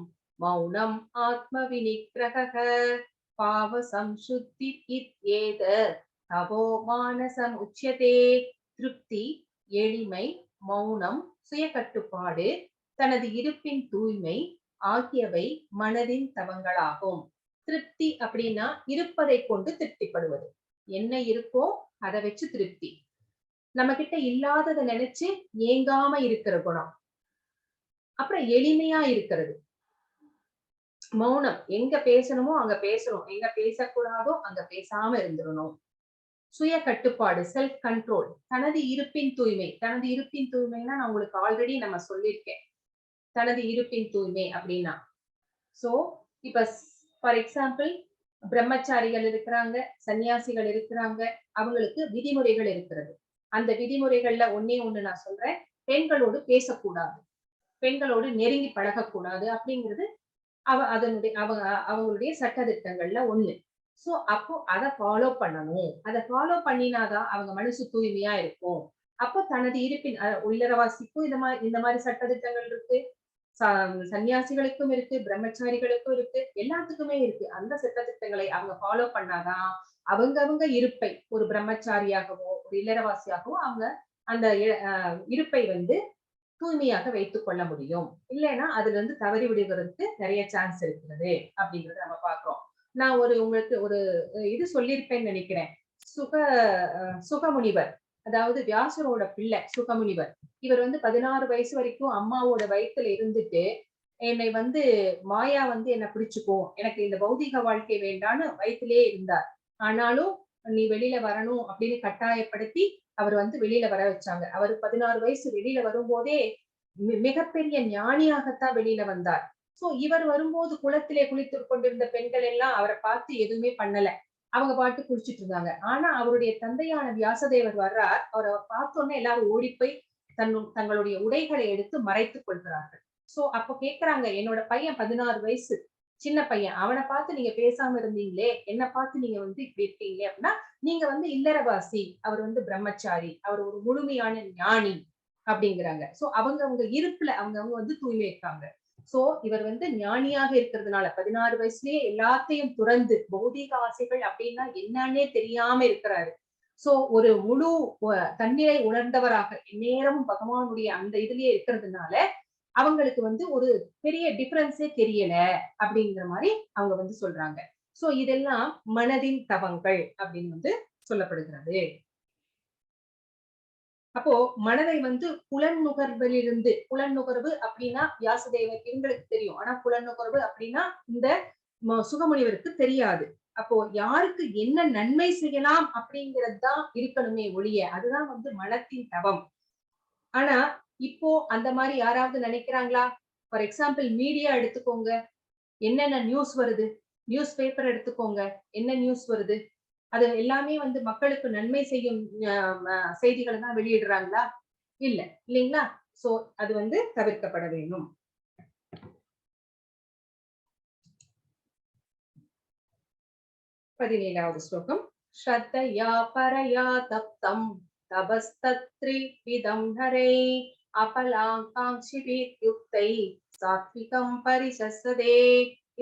மௌனம் ஆத்ம வினிகிரக பாவ சம்சுத்தி இத்யேத தபோ மானசம் உச்யதே. திருப்தி, எளிமை, மௌனம், சுய கட்டுப்பாடு, தனது இருப்பின் தூய்மை ஆகியவை மனதின் தவங்களாகும். திருப்தி அப்படின்னா இருப்பதை கொண்டு திருப்திப்படுவது. என்ன இருக்கோ அதை வச்சு திருப்தி. நம்ம கிட்ட இல்லாததை நினைச்சு ஏங்காம இருக்கிற குணம். அப்புறம் எளிமையா இருக்கிறது. மௌனம், எங்க பேசணுமோ அங்க பேசணும், எங்க பேசக்கூடாதோ அங்க பேசாம இருந்துடணும். சுய கட்டுப்பாடு, செல்ஃப் கண்ட்ரோல், தனது இருப்பின் தூய்மை. தனது இருப்பின் தூய்மைன்னா நான் உங்களுக்கு ஆல்ரெடி நம்ம சொல்லியிருக்கேன். தனது இருப்பின் தூய்மை அப்படின்னா சோ இப்ப ஃபார் எக்ஸாம்பிள் பிரம்மச்சாரிகள் இருக்கிறாங்க, சன்னியாசிகள் இருக்கிறாங்க, அவங்களுக்கு விதிமுறைகள் இருக்கிறது. அந்த விதிமுறைகள்ல ஒண்ணே ஒண்ணு நான் சொல்றேன், பெண்களோடு பேசக்கூடாது, பெண்களோடு நெருங்கி பழகக்கூடாது அப்படிங்கிறது அவங்களுடைய சட்டதிட்டங்கள்ல ஒண்ணு. சோ அப்போ அதை ஃபாலோ பண்ணணும். அதை ஃபாலோ பண்ணினாதான் அவங்க மனசு தூய்மையா இருக்கும். அப்போ தனது இருப்பின் உள்ளரவாசிக்கும் இந்த மாதிரி சட்டதிட்டங்கள் இருக்கு, சன்னியாசிகளுக்கும் இருக்கு, பிரம்மச்சாரிகளுக்கும் இருக்கு, எல்லாத்துக்குமே இருக்கு. அந்த சட்டதிட்டங்களை அவங்க ஃபாலோ பண்ணாதான் அவங்க இருப்பை ஒரு பிரம்மச்சாரியாகவோ ஒரு இல்லறவாசியாகவோ அவங்க அந்த இருப்பை வந்து தூய்மையாக வைத்துக் கொள்ள முடியும். இல்லைன்னா அதுல இருந்து தவறி விடுவதற்கு நிறைய சான்ஸ் இருக்கிறது அப்படிங்கறத நம்ம பாக்குறோம். நான் உங்களுக்கு ஒரு இது சொல்லியிருப்பேன்னு நினைக்கிறேன். சுக சுகமுனிவர், அதாவது வியாசரோட பிள்ளை சுகமுனிவர். இவர் வந்து 16 வயசு வரைக்கும் அம்மாவோட வயித்துல இருந்துட்டு என்னை வந்து மாயா வந்து என்ன பிடிச்சுக்கும், எனக்கு இந்த பௌதிக வாழ்க்கை வேண்டான்னு வயிற்றிலேயே இருந்தார். ஆனாலும் நீ வெளியில வரணும் அப்படின்னு கட்டாயப்படுத்தி அவர் வந்து வெளியில வர வச்சாங்க. அவர் 16 வயசு வெளியில வரும்போதே மிகப்பெரிய ஞானியாகத்தான் வெளியில வந்தார். சோ இவர் வரும்போது குளத்திலே குளித்துக் கொண்டிருந்த பெண்கள் எல்லாம் அவரை பார்த்து எதுவுமே பண்ணல. அவங்க பாட்டு குளிச்சுட்டு இருந்தாங்க. ஆனா அவருடைய தந்தையான வியாசதேவர் வர்றார். அவரை பார்த்தோன்னே எல்லாரும் ஓடி போய் தங்களுடைய உடைகளை எடுத்து மறைத்துக் கொள்கிறார்கள். சோ அப்ப கேக்குறாங்க, என்னோட பையன் 16 வயசு சின்ன பையன், அவனை பார்த்து நீங்க பேசாம இருந்தீங்களே, என்ன பார்த்து நீங்க வந்து இப்படி இருக்கீங்களே அப்படின்னா, நீங்க வந்து இல்லறவாசி, அவர் வந்து பிரம்மச்சாரி, அவர் ஒரு முழுமையான ஞானி அப்படிங்கிறாங்க. சோ அவங்க இருப்புல அவங்க வந்து தூய்மை இருக்காங்க. சோ இவர் வந்து ஞானியாக இருக்கிறதுனால 16 வயசுலயே எல்லாத்தையும் துறந்து பௌதீக ஆசைகள் அப்படின்னா என்னன்னே தெரியாம இருக்கிறாரு. சோ ஒரு முழு தன்னிலை உணர்ந்தவராக எந்நேரமும் பகவானுடைய அந்த இதுலயே இருக்கிறதுனால அவங்களுக்கு வந்து ஒரு பெரிய டிஃபரன்ஸே தெரியல அப்படிங்கிற மாதிரி அவங்க வந்து சொல்றாங்க. சோ இதெல்லாம் மனதின் தவங்கள் அப்படின்னு வந்து சொல்லப்படுகிறது. அப்போ மனதை வந்து புலன் நுகர்வு அப்படின்னா வியாசதேவர் இவங்களுக்கு தெரியும். ஆனா புலன் நுகர்வு அப்படின்னா இந்த சுகமுனிவருக்கு தெரியாது. அப்போ யாருக்கு என்ன நன்மை செய்யலாம் அப்படிங்கிறது தான் இருக்கணுமே ஒழிய, அதுதான் வந்து மனத்தின் தவம். ஆனா இப்போ அந்த மாதிரி யாராவது நினைக்கிறாங்களா? ஃபார் எக்ஸாம்பிள் மீடியா எடுத்துக்கோங்க. என்னென்ன நியூஸ் வருது? நியூஸ் பேப்பர் எடுத்துக்கோங்க. என்ன நியூஸ் வருது? அது எல்லாமே வந்து மக்களுக்கு நன்மை செய்யும் செய்திகளை தான் வெளியிடுறாங்களா? இல்ல. இல்லைங்களா? சோ அது வந்து தவிர்க்கப்பட வேண்டும். 17வது ஸ்லோகம். ஸ்ரத்தயா பரயா தப்தம் தபஸ்தத்ரிவிதம் ஹரை அபலாங்காங்ஷிபித்யுக்தை சாத்விகம் பரிசஸ்ஸதே.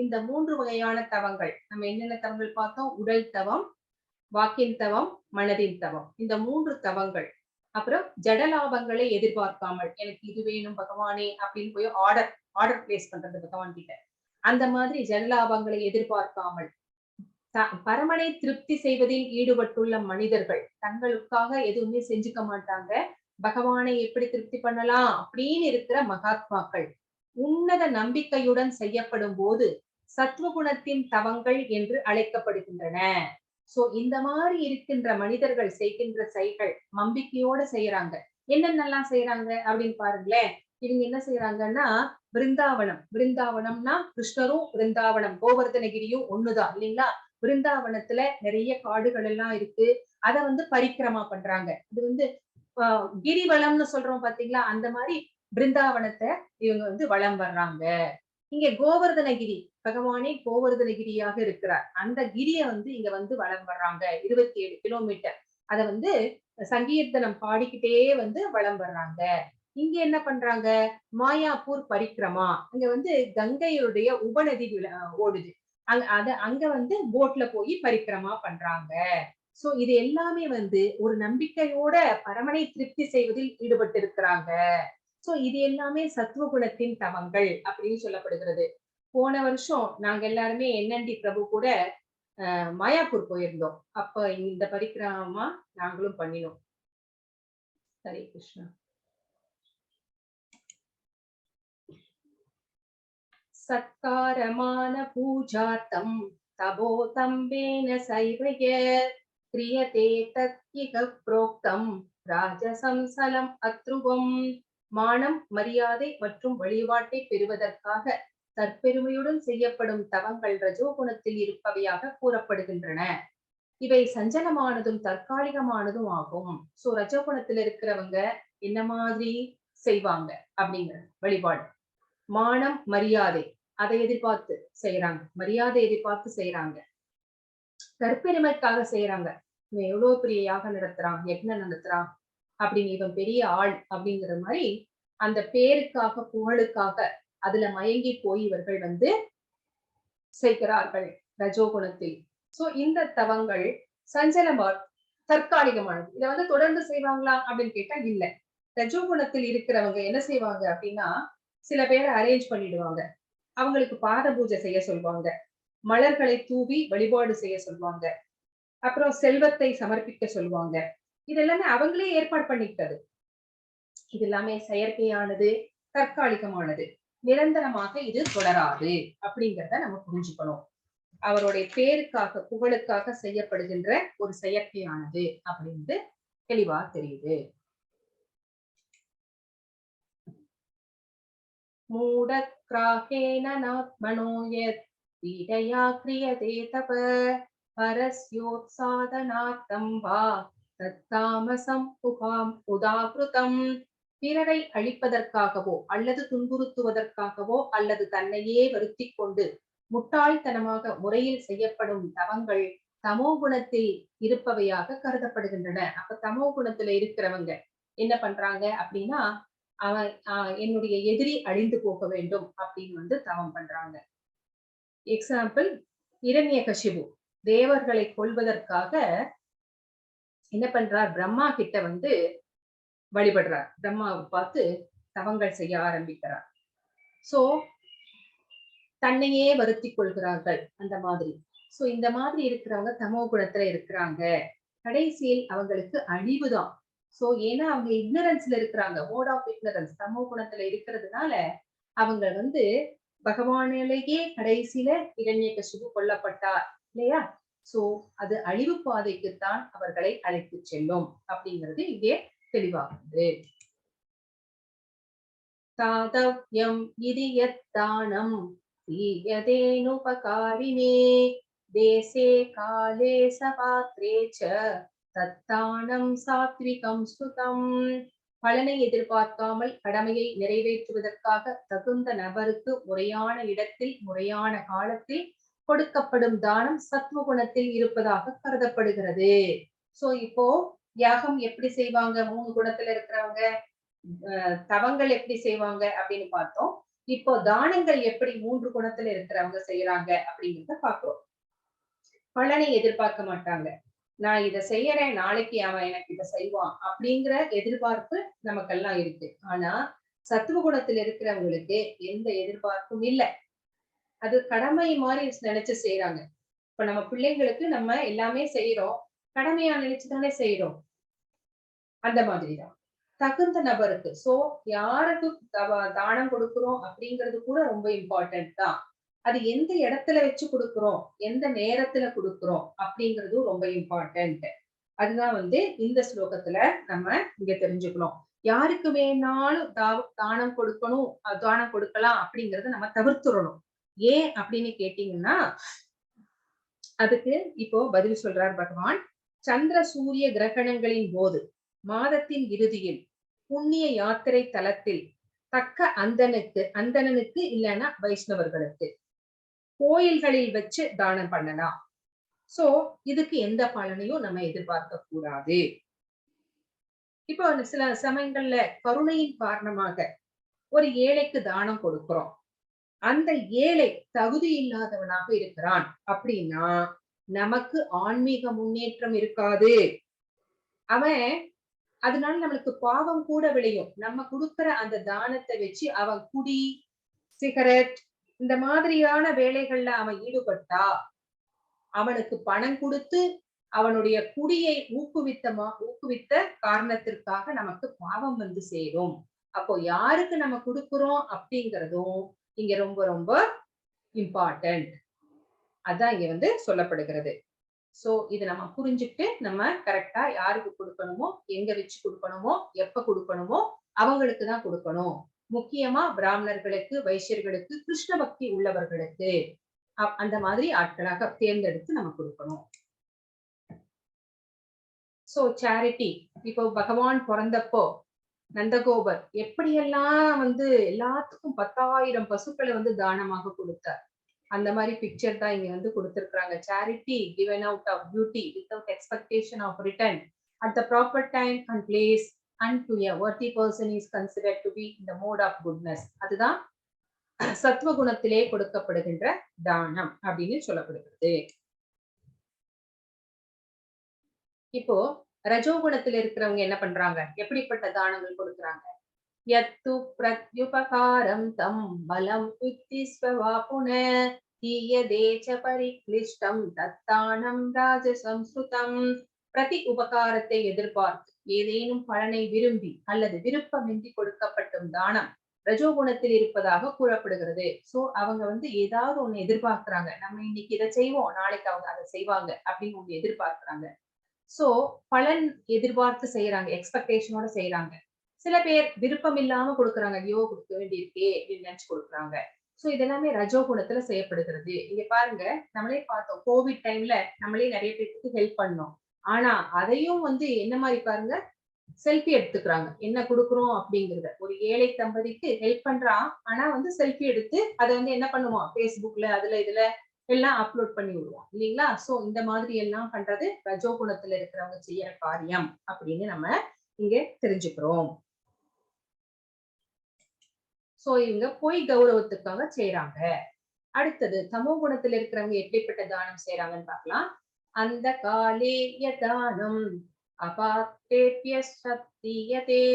இந்த 3 வகையான தவங்கள். நம்ம என்னென்ன தவங்கள் பார்த்தோம்? உடல் தவம், வாக்கின் தவம், மனதின் தவம். இந்த 3 தவங்கள். அப்புறம் ஜடலாபங்களை எதிர்பார்க்காமல், எனக்கு இது வேணும் பகவானே அப்படின்னு போய் ஆர்டர் பிளேஸ் பண்றது பகவான் கிட்ட. அந்த மாதிரி ஜடலாபங்களை எதிர்பார்க்காமல் பரமனை திருப்தி செய்வதில் ஈடுபட்டுள்ள மனிதர்கள் தங்களுக்காக எதுவுமே செஞ்சுக்க மாட்டாங்க. பகவானை எப்படி திருப்தி பண்ணலாம் அப்படின்னு இருக்கிற மகாத்மாக்கள் உன்னத நம்பிக்கையுடன் செய்யப்படும் போது சத்வகுணத்தின் தவங்கள் என்று அழைக்கப்படுகின்றன. சோ இந்த மாதிரி இருக்கின்ற மனிதர்கள் செய்கின்ற செயல்கள் நம்பிக்கையோட செய்யறாங்க. என்னென்னலாம் செய்யறாங்க அப்படின்னு பாருங்களேன். இவங்க என்ன செய்யறாங்கன்னா பிருந்தாவனம்னா கிருஷ்ணரும் பிருந்தாவனம் கோவர்தனகிரியும் ஒண்ணுதான் இல்லைங்களா? பிருந்தாவனத்துல நிறைய காடுகள் எல்லாம் இருக்கு. அத வந்து பரிக்கிரமா பண்றாங்க. இது வந்து கிரிவலம்னு சொல்றோம் பாத்தீங்களா? அந்த மாதிரி பிருந்தாவனத்தை இவங்க வந்து வலம் வர்றாங்க. இங்க கோவர்தனகிரி பகவானே கோவர்தனகிரியாக இருக்கிறார். அந்த கிரிய வந்து இங்க வந்து வலம் வர்றாங்க. 27 கிலோமீட்டர். அத வந்து சங்கீர்த்தனம் பாடிக்கிட்டே வந்து வலம் வர்றாங்க. இங்க என்ன பண்றாங்க? மாயாப்பூர் பரிக்கிரமா. அங்க வந்து கங்கையுடைய உபநதி ஓடுது. அங்க வந்து போட்ல போய் பரிக்கிரமா பண்றாங்க. சோ இது எல்லாமே வந்து ஒரு நம்பிக்கையோட பரமனை திருப்தி செய்வதில் ஈடுபட்டு இருக்கிறாங்க. சோ இது எல்லாமே சத்துவகுணத்தின் தவங்கள் அப்படின்னு சொல்லப்படுகிறது. போன வருஷம் நாங்க எல்லாருமே என்என்டி பிரபு கூட மாயாப்பூர் போயிருந்தோம். அப்ப இந்த பரிக்கிரமா நாங்களும் பண்ணினோம். ஹரே கிருஷ்ணா. சத்காரமான பூஜார்த்தம் தபோதம்பேன சைவய கிரியதே தத்யிக புரோக்தம் ராஜசம்சலம் அத்ருவம். மானம், மரியாதை மற்றும் வழிபாட்டை பெறுவதற்காக தற்பெருமையுடன் செய்யப்படும் தவங்கள் ரஜோகுணத்தில் இருப்பவையாக கூறப்படுகின்றன. இவை சஞ்சலமானதும் தற்காலிகமானதும் ஆகும். சோ ரஜோகுணத்தில் இருக்கிறவங்க என்ன மாதிரி செய்வாங்க அப்படிங்கிற வழிபாடு? மானம், மரியாதை அதை எதிர்பார்த்து செய்யறாங்க. மரியாதை எதிர்பார்த்து செய்யறாங்க. தற்பெருமைக்காக செய்யறாங்க. இவன் எவ்வளவு பெரிய யாகம் நடத்துறான், யக்னம் நடத்துறான் அப்படின்னு, இவன் பெரிய ஆள் அப்படிங்கிற மாதிரி அந்த பேருக்காக புகழுக்காக அதுல மயங்கி போய் இவர்கள் வந்து செய்கிறார்கள் ரஜோகுணத்தில். சோ இந்த தவங்கள் சஞ்சலமா தற்காலிகமானது. இதை வந்து தொடர்ந்து செய்வாங்களா அப்படின்னு கேட்டா இல்ல. ரஜோகுணத்தில் இருக்கிறவங்க என்ன செய்வாங்க அப்படின்னா, சில பேரை அரேஞ்ச் பண்ணிடுவாங்க. அவங்களுக்கு பாத பூஜை செய்ய சொல்லுவாங்க. மலர்களை தூவி வழிபாடு செய்ய சொல்லுவாங்க. அப்புறம் செல்வத்தை சமர்ப்பிக்க சொல்லுவாங்க. இது எல்லாமே அவங்களே ஏற்பாடு பண்ணிக்கிட்டது. இது எல்லாமே செயற்கையானது, தற்காலிகமானது. நிரந்தரமாக இது தொடராது அப்படிங்கிறத நம்ம புரிஞ்சுக்கணும். அவருடைய பேருக்காக புகழுக்காக செய்யப்படுகின்ற ஒரு செயற்கையானது அப்படின்னு தெளிவா தெரியுது. மூடக்ராஹேன நாத்மனோ யத் பீடயா கிரியதே தப பரஸ்யோத்சாதனார்த்தம் வா தத்தாமசம் உதாகிருதம். பிறரை அழிப்பதற்காகவோ அல்லது துன்புறுத்துவதற்காகவோ அல்லது தன்னையே வருத்திக் கொண்டு முட்டாள்தனமாக முறையில் செய்யப்படும் தவங்கள் தமோ குணத்தில் இருப்பவையாக கருதப்படுகின்றன. அப்ப தமோ குணத்துல இருக்கிறவங்க என்ன பண்றாங்க அப்படின்னா, அவன் என்னுடைய எதிரி அழிந்து போக வேண்டும் அப்படின்னு வந்து தவம் பண்றாங்க. எக்ஸாம்பிள், இரண்யகசிபு தேவர்களை கொல்வதற்காக என்ன பண்றார்? பிரம்மா கிட்ட வந்து வழிபடுறார். பிரம்மாவை பார்த்து தவங்கள் செய்ய ஆரம்பிக்கிறார். சோ தன்னையே வருத்திக் கொள்கிறார்கள் அந்த மாதிரி. சோ இந்த மாதிரி இருக்கிறவங்க தமோ குணத்துல இருக்கிறாங்க கடைசியில் அவங்களுக்கு அழிவுதான். சோ ஏன்னா அவங்க இக்னரன்ஸ்ல இருக்கிறாங்க, மோட் ஆஃப் இக்னரன்ஸ், தமோ குணத்துல இருக்கிறதுனால அவங்க வந்து பகவானிலேயே கடைசியில இரண்யகசிபு கொல்லப்பட்டார் இல்லையா? சோ அது அழிவு பாதைக்குத்தான் அவர்களை அழைத்து செல்லும் அப்படிங்கிறது இங்கே தெளிவாகுது. தாதவ்யம் இது யத்தானம் தீயதேனுபகாரிணே தேசே காலே சபாத்ரே ச தத்தானம் சாத்விகம் ஸ்ருதம். பலனை எதிர்பார்க்காமல் கடமையை நிறைவேற்றுவதற்காக தகுந்த நபருக்கு முறையான இடத்தில் முறையான காலத்தில் கொடுக்கப்படும் தானம் சத்வகுணத்தில் இருப்பதாக கருதப்படுகிறது. சோ இப்போ யாகம் எப்படி செய்வாங்க? 3 குணத்துல இருக்கிறவங்க தவங்கள் எப்படி செய்வாங்க அப்படின்னு பார்த்தோம். இப்போ தானங்கள் எப்படி 3 குணத்துல இருக்கிறவங்க செய்யறாங்க அப்படிங்கிறத பாக்குறோம். பலனை எதிர்பார்க்க மாட்டாங்க. நான் இதை செய்யறேன், நாளைக்கு அவன் எனக்கு இதை செய்வான் அப்படிங்கிற எதிர்பார்ப்பு நமக்கெல்லாம் இருக்கு. ஆனா சத்துவ குணத்துல இருக்கிறவங்களுக்கு எந்த எதிர்பார்ப்பும் இல்லை. அது கடமை மாதிரி நினைச்சு செய்யறாங்க. இப்ப நம்ம பிள்ளைங்களுக்கு நம்ம எல்லாமே செய்யறோம், கடமையா நினைச்சுதானே செய்யறோம். அந்த மாதிரிதான் தகுந்த நபருக்கு. சோ யாருக்கு தானம் கொடுக்கிறோம் அப்படிங்கிறது கூட ரொம்ப இம்பார்ட்டன்ட் தான். அது எந்த இடத்துல வச்சு கொடுக்கிறோம், எந்த நேரத்துல கொடுக்கிறோம் அப்படிங்கிறதும் ரொம்ப இம்பார்ட்டன்ட். அதுதான் வந்து இந்த ஸ்லோகத்துல நம்ம இங்க தெரிஞ்சுக்கணும். யாருக்கு வேணாலும் தானம் கொடுக்கணும், தானம் கொடுக்கலாம் அப்படிங்கறத நம்ம தவிர்த்துடணும். ஏன் அப்படின்னு கேட்டீங்கன்னா, அதுக்கு இப்போ பதில் சொல்றார் பகவான். சந்திர சூரிய கிரகணங்களின் போது, மாதத்தின் இறுதியில், புண்ணிய யாத்திரை தலத்தில், தக்க அந்தணனுக்கு இல்லைன்னா வைஷ்ணவர்களுக்கு கோயில்களில் வச்சு தானம் பண்ணலாம். சோ இதுக்கு எந்த பலனையும் நம்ம எதிர்பார்க்க கூடாது. இப்போ சில சமயங்கள்ல கருணையின் காரணமாக ஒரு ஏழைக்கு தானம் கொடுக்கிறோம். அந்த ஏழை தகுதி இல்லாதவனாக இருக்கிறான் அப்படின்னா நமக்கு ஆன்மீக முன்னேற்றம் இருக்காது. அவன் அதனால நம்மளுக்கு பாவம் கூட விளையும். நம்ம கொடுக்கிற அந்த தானத்தை வச்சு அவன் குடி, சிகரெட் இந்த மாதிரியான வேலைகள்ல அவன் ஈடுபட்டா, அவனுக்கு பணம் கொடுத்து அவனுடைய குடியை ஊக்குவித்த காரணத்திற்காக நமக்கு பாவம் வந்து சேரும். அப்போ யாருக்கு நம்ம கொடுக்கிறோம் அப்படிங்கிறதும் இங்க ரொம்ப ரொம்ப இம்பார்ட்டன்ட். அதான் இங்க வந்து சொல்லப்படுகிறது. சோ இது நம்ம புரிஞ்சுட்டு நம்ம கரெக்டா யாருக்கு கொடுக்கணுமோ, எங்க வச்சு கொடுக்கணுமோ, எப்ப கொடுக்கணுமோ அவங்களுக்கு தான் கொடுக்கணும். முக்கியமா பிராமணர்களுக்கு, வைசியர்களுக்கு, கிருஷ்ண பக்தி உள்ளவர்களுக்கு அந்த மாதிரி ஆட்களாக தேர்ந்தெடுத்து நம்ம கொடுக்கணும். சோ சேரிட்டி, இப்போ பகவான் பிறந்தப்போ நந்தகோபர் எப்படியெல்லாம் வந்து எல்லாத்துக்கும் 10,000 பசுக்களை வந்து தானமாக கொடுத்தார். அந்த மாதிரி பிக்சர் தான் இங்க வந்து கொடுத்திருக்காங்க. Charity given out of duty without expectation of return at the proper time and place and to a worthy person is considered to be in the mode of goodness. அதுதான் சத்துவ குணத்திலே கொடுக்கப்படுகின்ற தானம் அப்படின்னு சொல்லப்படுகிறது. இப்போ ரஜோகுணத்துல இருக்கிறவங்க என்ன பண்றாங்க, எப்படிப்பட்ட தானங்கள் கொடுக்குறாங்க? யத்து பிரத்யுபகாரம் தம் பலம் உத்திஸ்வவா புன தீயதேச்ச பரிக்ளிஷ்டம் தத்தானம் ராஜசம்ஸ்ருதம். பிரதி உபகாரத்தை எதிர்பார்த்து ஏதேனும் பலனை விரும்பி அல்லது விருப்பமின்றி கொடுக்கப்படும் தானம் ரஜோகுணத்தில் இருப்பதாக கூறப்படுகிறது. சோ அவங்க வந்து ஏதாவது ஒண்ணு எதிர்பார்க்கிறாங்க. நம்ம இன்னைக்கு இதை செய்வோம், நாளைக்கு அவங்க அதை செய்வாங்க அப்படின்னு ஒண்ணு எதிர்பார்க்கிறாங்க. சோ பலன் எதிர்பார்த்து செய்யறாங்க, எக்ஸ்பெக்டேஷனோட செய்யறாங்க. சில பேர் விருப்பம் இல்லாம கொடுக்குறாங்க, ஐயோ கொடுக்க வேண்டியிருக்கே அப்படின்னு நினைச்சு கொடுக்குறாங்க. சோ இதெல்லாமே ரஜோகுணத்துல செய்யப்படுகிறது. இங்க பாருங்க, நம்மளே பார்த்தோம் கோவிட் டைம்ல நம்மளே நிறைய பேருக்கு ஹெல்ப் பண்ணோம். ஆனா அதையும் வந்து என்ன மாதிரி பாருங்க, செல்ஃபி எடுத்துக்கிறாங்க. என்ன கொடுக்குறோம் அப்படிங்கறத, ஒரு ஏழை தம்பதிக்கு ஹெல்ப் பண்றான், ஆனா வந்து செல்ஃபி எடுத்து அதை வந்து என்ன பண்ணுவோம், பேஸ்புக்ல அதுல இதுல எல்லாம் அப்லோட் பண்ணி விடுவோம் இல்லைங்களா? சோ இந்த மாதிரி எல்லாம் பண்றது ரஜோகுணத்துல இருக்கிறவங்க செய்யற காரியம் அப்படின்னு நம்ம இங்க தெரிஞ்சுக்கிறோம். சோ இவங்க பொய் கௌரவத்துக்காக செய்யறாங்க. அடுத்தது தமோ குணத்துல இருக்கிறவங்க எப்படிப்பட்ட தானம் செய்யறாங்கன்னு பார்க்கலாம். அந்த காலேய தானம் அபாத்தேப்ய சத்தியதே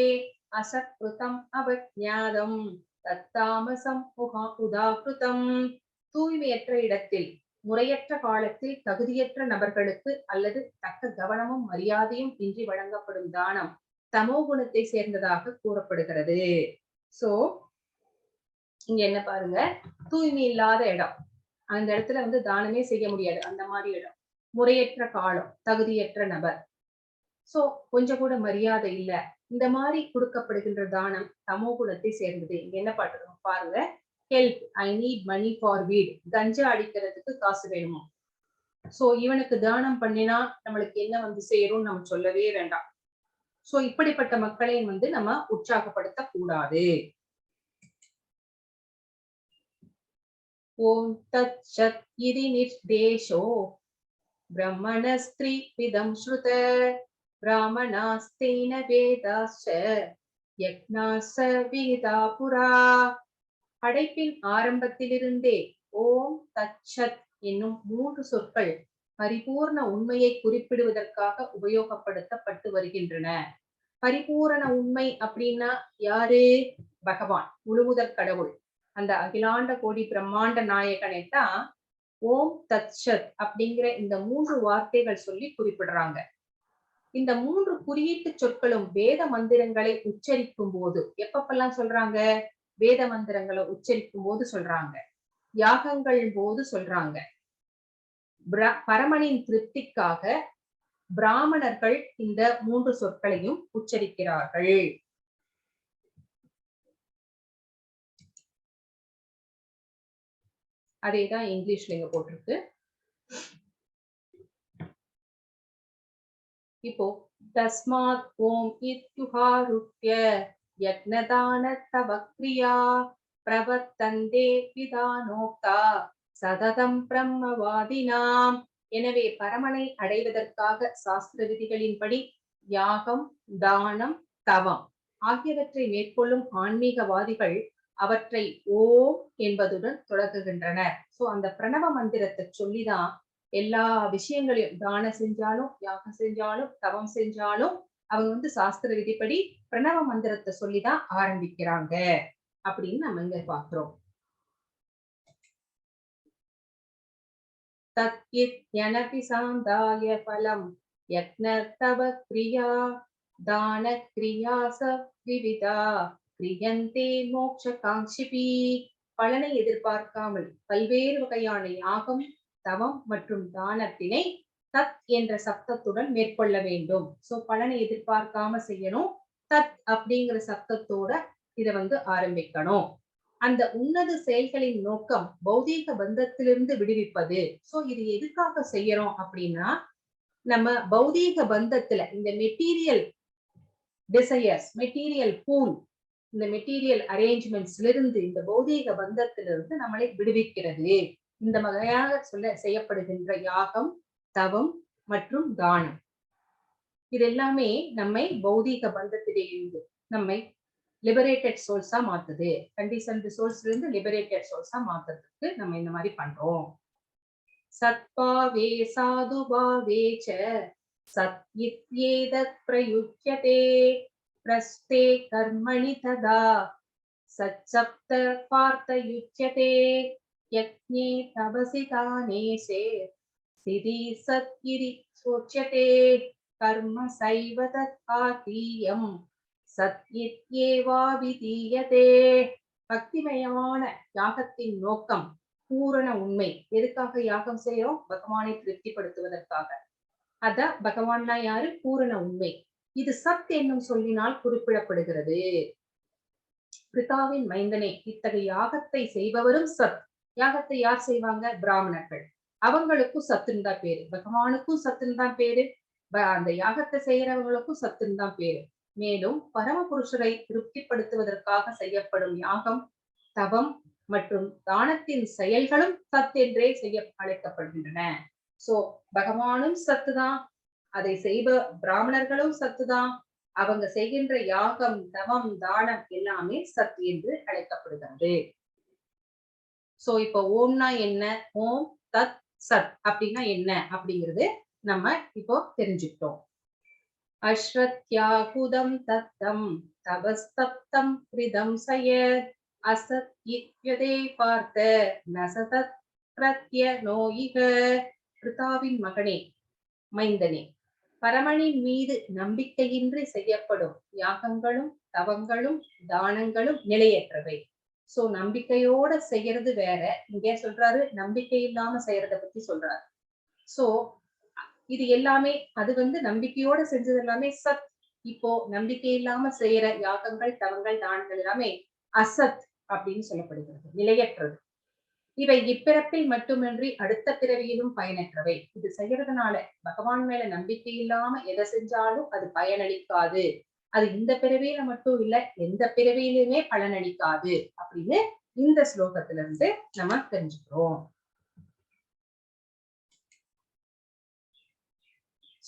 அசக்ருதம் அவஜ்ஞாதம் தத்தாமசம் உதாகிருதம். தூய்மையற்ற இடத்தில் முறையற்ற காலத்தில் தகுதியற்ற நபர்களுக்கு அல்லது தக்க கவனமும் மரியாதையும் இன்றி வழங்கப்படும் தானம் தமோ குணத்தை சேர்ந்ததாக கூறப்படுகிறது. சோ இங்க என்ன பாருங்க, தூய்மை இல்லாத இடம், அந்த இடத்துல வந்து தானமே செய்ய முடியாது, அந்த மாதிரி இடம். முறையற்ற காலம், தகுதியற்ற நபர், சோ கொஞ்சம் கூட மரியாதை இல்ல, இந்த மாதிரி கொடுக்கப்படுகின்ற தானம் தமோ குணத்தை சேர்ந்தது. இங்க என்ன பாட்டுறோம் பாருங்க, help, I need money for weed, கஞ்சா அடிக்கிறதுக்கு காசு வேணுமோ. சோ இவனுக்கு தானம் பண்ணினா நம்மளுக்கு என்ன வந்து சேரும் நம்ம சொல்லவே வேண்டாம். சோ இப்படிப்பட்ட மக்களை வந்து நம்ம உற்சாகப்படுத்த கூடாது. ஓம் தத் சத் இதி நிர்தேஷோ பிரம்மணஸ்திரீவிதம் ஸ்ருத பிராமணாஸ்தேன வேதாஸ்ச யக்ஞாஸ விகிதா புரா. படைப்பின் ஆரம்பத்திலிருந்தே ஓம் தச்சத் என்னும் 3 சொற்கள் பரிபூர்ண உண்மையை குறிப்பிடுவதற்காக உபயோகப்படுத்தப்பட்டு வருகின்றன. பரிபூரண உண்மை அப்படின்னா யாரு? பகவான், முழுமுதற் கடவுள், அந்த அகிலாண்ட கோடி பிரம்மாண்ட நாயகனை தான் ஓம் தச்சத் அப்படிங்கிற இந்த 3 வார்த்தைகள் சொல்லி குறிப்பிடுறாங்க. இந்த 3 குறியீட்டு சொற்களும் வேத மந்திரங்களை உச்சரிக்கும் போது, எப்பப்பெல்லாம் சொல்றாங்க? வேத மந்திரங்களை உச்சரிக்கும் போது சொல்றாங்க, யாகங்கள் போது சொல்றாங்க. பரமனின் திருப்திக்காக பிராமணர்கள் இந்த 3 சொற்களையும் உச்சரிக்கிறார்கள். அதேதான் இங்கிலீஷ்ல இங்க போட்டிருக்கு. இப்போ தஸ்மாத் ஓம் இத்யுஹாருப்ய யக்ஞதான தவக்ரியா பிரவர்த்தந்தே விதானோக்தா சததம் பிரம்மவாதினாம். எனவே பரமனை அடைவதற்காக சாஸ்திர விதிகளின்படி யாகம், தானம், தவம் ஆகியவற்றை மேற்கொள்ளும் ஆன்மீகவாதிகள் அவற்றை ஓம் என்பதுடன் தொடங்குகின்றனர். சோ அந்த பிரணவ மந்திரத்தை சொல்லிதான் எல்லா விஷயங்களையும், தானம் செஞ்சாலும், யாகம் செஞ்சாலும், தவம் செஞ்சாலும் அவங்க வந்து சாஸ்திர விதிப்படி பிரணவ மந்திரத்தை சொல்லிதான் ஆரம்பிக்கிறாங்க அப்படின்னு நம்ம இங்க பாக்குறோம். தத்யனபி சாந்தாய பலம் யக்ஞதவ கிரியா தான கிரியா விவிதா கிரியந்தே மோட்ச காங்க்ஷிபி. பலனை எதிர்பார்க்காமல் பல்வேறு வகையான யாகம், தவம் மற்றும் தானத்தினை தத் என்ற சப்தத்துடன் மேற்கொள்ள வேண்டும். சோ பலனை எதிர்பார்க்காம செய்யணும். தத் அப்படிங்கிற சப்தத்தோட இதை வந்து ஆரம்பிக்கணும். அந்த உன்னத செயல்களின் நோக்கம் பௌதீக பந்தத்திலிருந்து விடுவிப்பது. சோ இது எதுக்காக செய்யறோம் அப்படின்னா, நம்ம பௌதீக பந்தத்துல இந்த மெட்டீரியல் டிசையர்ஸ், மெட்டீரியல் பூல், இந்த மெட்டீரியல் அரேஞ்ச்மெண்ட்ஸ்ல இருந்து, இந்த பௌதீக பந்தத்திலிருந்து நம்மளை விடுவிக்கிறது. இந்த வகையாக செய்யப்படுகின்ற யாகம், தவம் மற்றும் தானம் இது எல்லாமே நம்மை பௌதீக பந்தத்திலிருந்து நம்மை லிபரேட்டட் சோல்ஸா மாத்துது. கண்டிஷன்டு சோல்ஸ்ல இருந்து லிபரேட்டட் சோல்ஸா மாத்துறதுக்கு நம்ம இந்த மாதிரி பண்றோம். சத்பாவே சாதுபாவே ச சத்யித்யேதத் பிரயுஜ்யதே பிரஸ்தே கர்மணி ததா சச்சப்த பார்த்தயுஜ்யதே யக்ஞே தபசி தானேசே சிதி சத்யிரி சோச்யதே கர்ம சைவ தத் ஆதீயம் சத்யித்யேவா விதீயதே. பக்திமயமான யாகத்தின் நோக்கம் பூரண உண்மை. எதுக்காக யாகம் செய்யறோம்? பகவானை திருப்திப்படுத்துவதற்காக. அதான் பகவான்னா யாரு? பூரண உண்மை. இது சத் என்னும் சொல்லினால் குறிப்பிடப்படுகிறது. பிதாவின் மைந்தனே, இத்தகைய யாகத்தை செய்பவரும் சத். யாகத்தை யார் செய்வாங்க? பிராமணர்கள். அவங்களுக்கும் சத்துன்னு தான் பேரு, பகவானுக்கும் சத்துன்னு தான் பேரு, அந்த யாகத்தை செய்யறவங்களுக்கும் சத்துன்னு தான் பேரு. மேலும் பரமபுருஷரை திருப்திப்படுத்துவதற்காக செய்யப்படும் யாகம், தவம் மற்றும் தானத்தின் செயல்களும் சத் என்றே செய்ய அழைக்கப்படுகின்றன. சோ பகவானும் சத்துதான், அதை செய்ப பிராமணர்களும் சத்துதான், அவங்க செய்கின்ற யாகம், தவம், தானம் எல்லாமே சத் என்று அழைக்கப்படுகிறது. சோ இப்ப ஓம்னா என்ன, ஓம் தத் சத் அப்படின்னா என்ன அப்படிங்கிறது நம்ம இப்போ தெரிஞ்சுக்கிட்டோம். அஸ்ரத்யாஹுதம் தத்தம் தபஸ்தப்தம் கிருதம் சய அசத் இத்யதே பார்த்த நசதத் பிரத்யநோயிக. பிருதாவின் மகனே, மைந்தனே, பரமனின் மீது நம்பிக்கையின்றி செய்யப்படும் யாகங்களும் தவங்களும் தானங்களும் நிலையற்றவை. சோ நம்பிக்கையோட செய்யறது வேற, இங்க சொல்றாரு நம்பிக்கை இல்லாம செய்யறத பத்தி சொல்றாரு. சோ இது எல்லாமே அது நம்பிக்கையோட செஞ்சது எல்லாமே சத். இப்போ நம்பிக்கை இல்லாம செய்யற யாகங்கள் தவங்கள் தானங்கள் எல்லாமே அசத் அப்படின்னு சொல்லப்படுகிறது, நிலையற்றது. இவை இப்பிறப்பில் மட்டுமின்றி அடுத்த பிறவியிலும் பயனற்றவை. இது செய்யறதுனால பகவான் மேல நம்பிக்கை இல்லாம எதை செஞ்சாலும் அது பயனளிக்காது. அது இந்த பிறவியில மட்டும் இல்ல, எந்த பிறவியிலுமே பலனளிக்காது அப்படின்னு இந்த ஸ்லோகத்துல இருந்து நம்ம தெரிஞ்சுக்கிறோம்.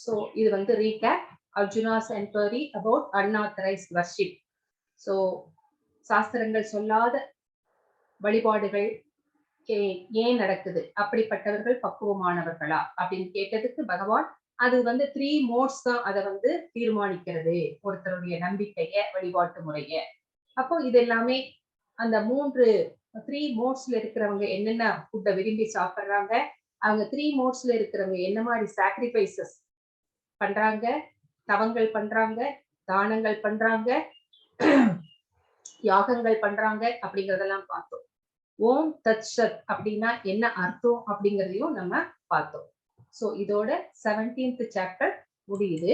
So இது recap Arjuna's inquiry about unauthorized worship. So சாஸ்திரங்கள் சொல்லாத வழிபாடுகள் ஏன் நடக்குது, அப்படிப்பட்டவர்கள் பக்குவமானவர்களா அப்படின்னு கேட்டதுக்கு பகவான் அது 3 மோட்ஸ் தான் அதை தீர்மானிக்கிறது, ஒருத்தருடைய நம்பிக்கைய வழிபாட்டு முறைய. அப்போ இது எல்லாமே அந்த 3 மோட்ஸ்ல இருக்கிறவங்க என்னென்ன ஃபுட்டை விரும்பி சாப்பிடுறாங்க, அவங்க 3 மோட்ஸ்ல இருக்கிறவங்க என்ன மாதிரி சாக்ரிஃபைசஸ் பண்றாங்க, தவங்கள் பண்றாங்க, தானங்கள் பண்றாங்க, யாகங்கள் பண்றாங்க அப்படிங்கறதெல்லாம் பார்த்தோம். ஓம் தத் சத் அப்படின்னா என்ன அர்த்தம் அப்படிங்கறதையும் நம்ம பார்த்தோம். சோ இதோட 17th சாப்டர் முடியுது.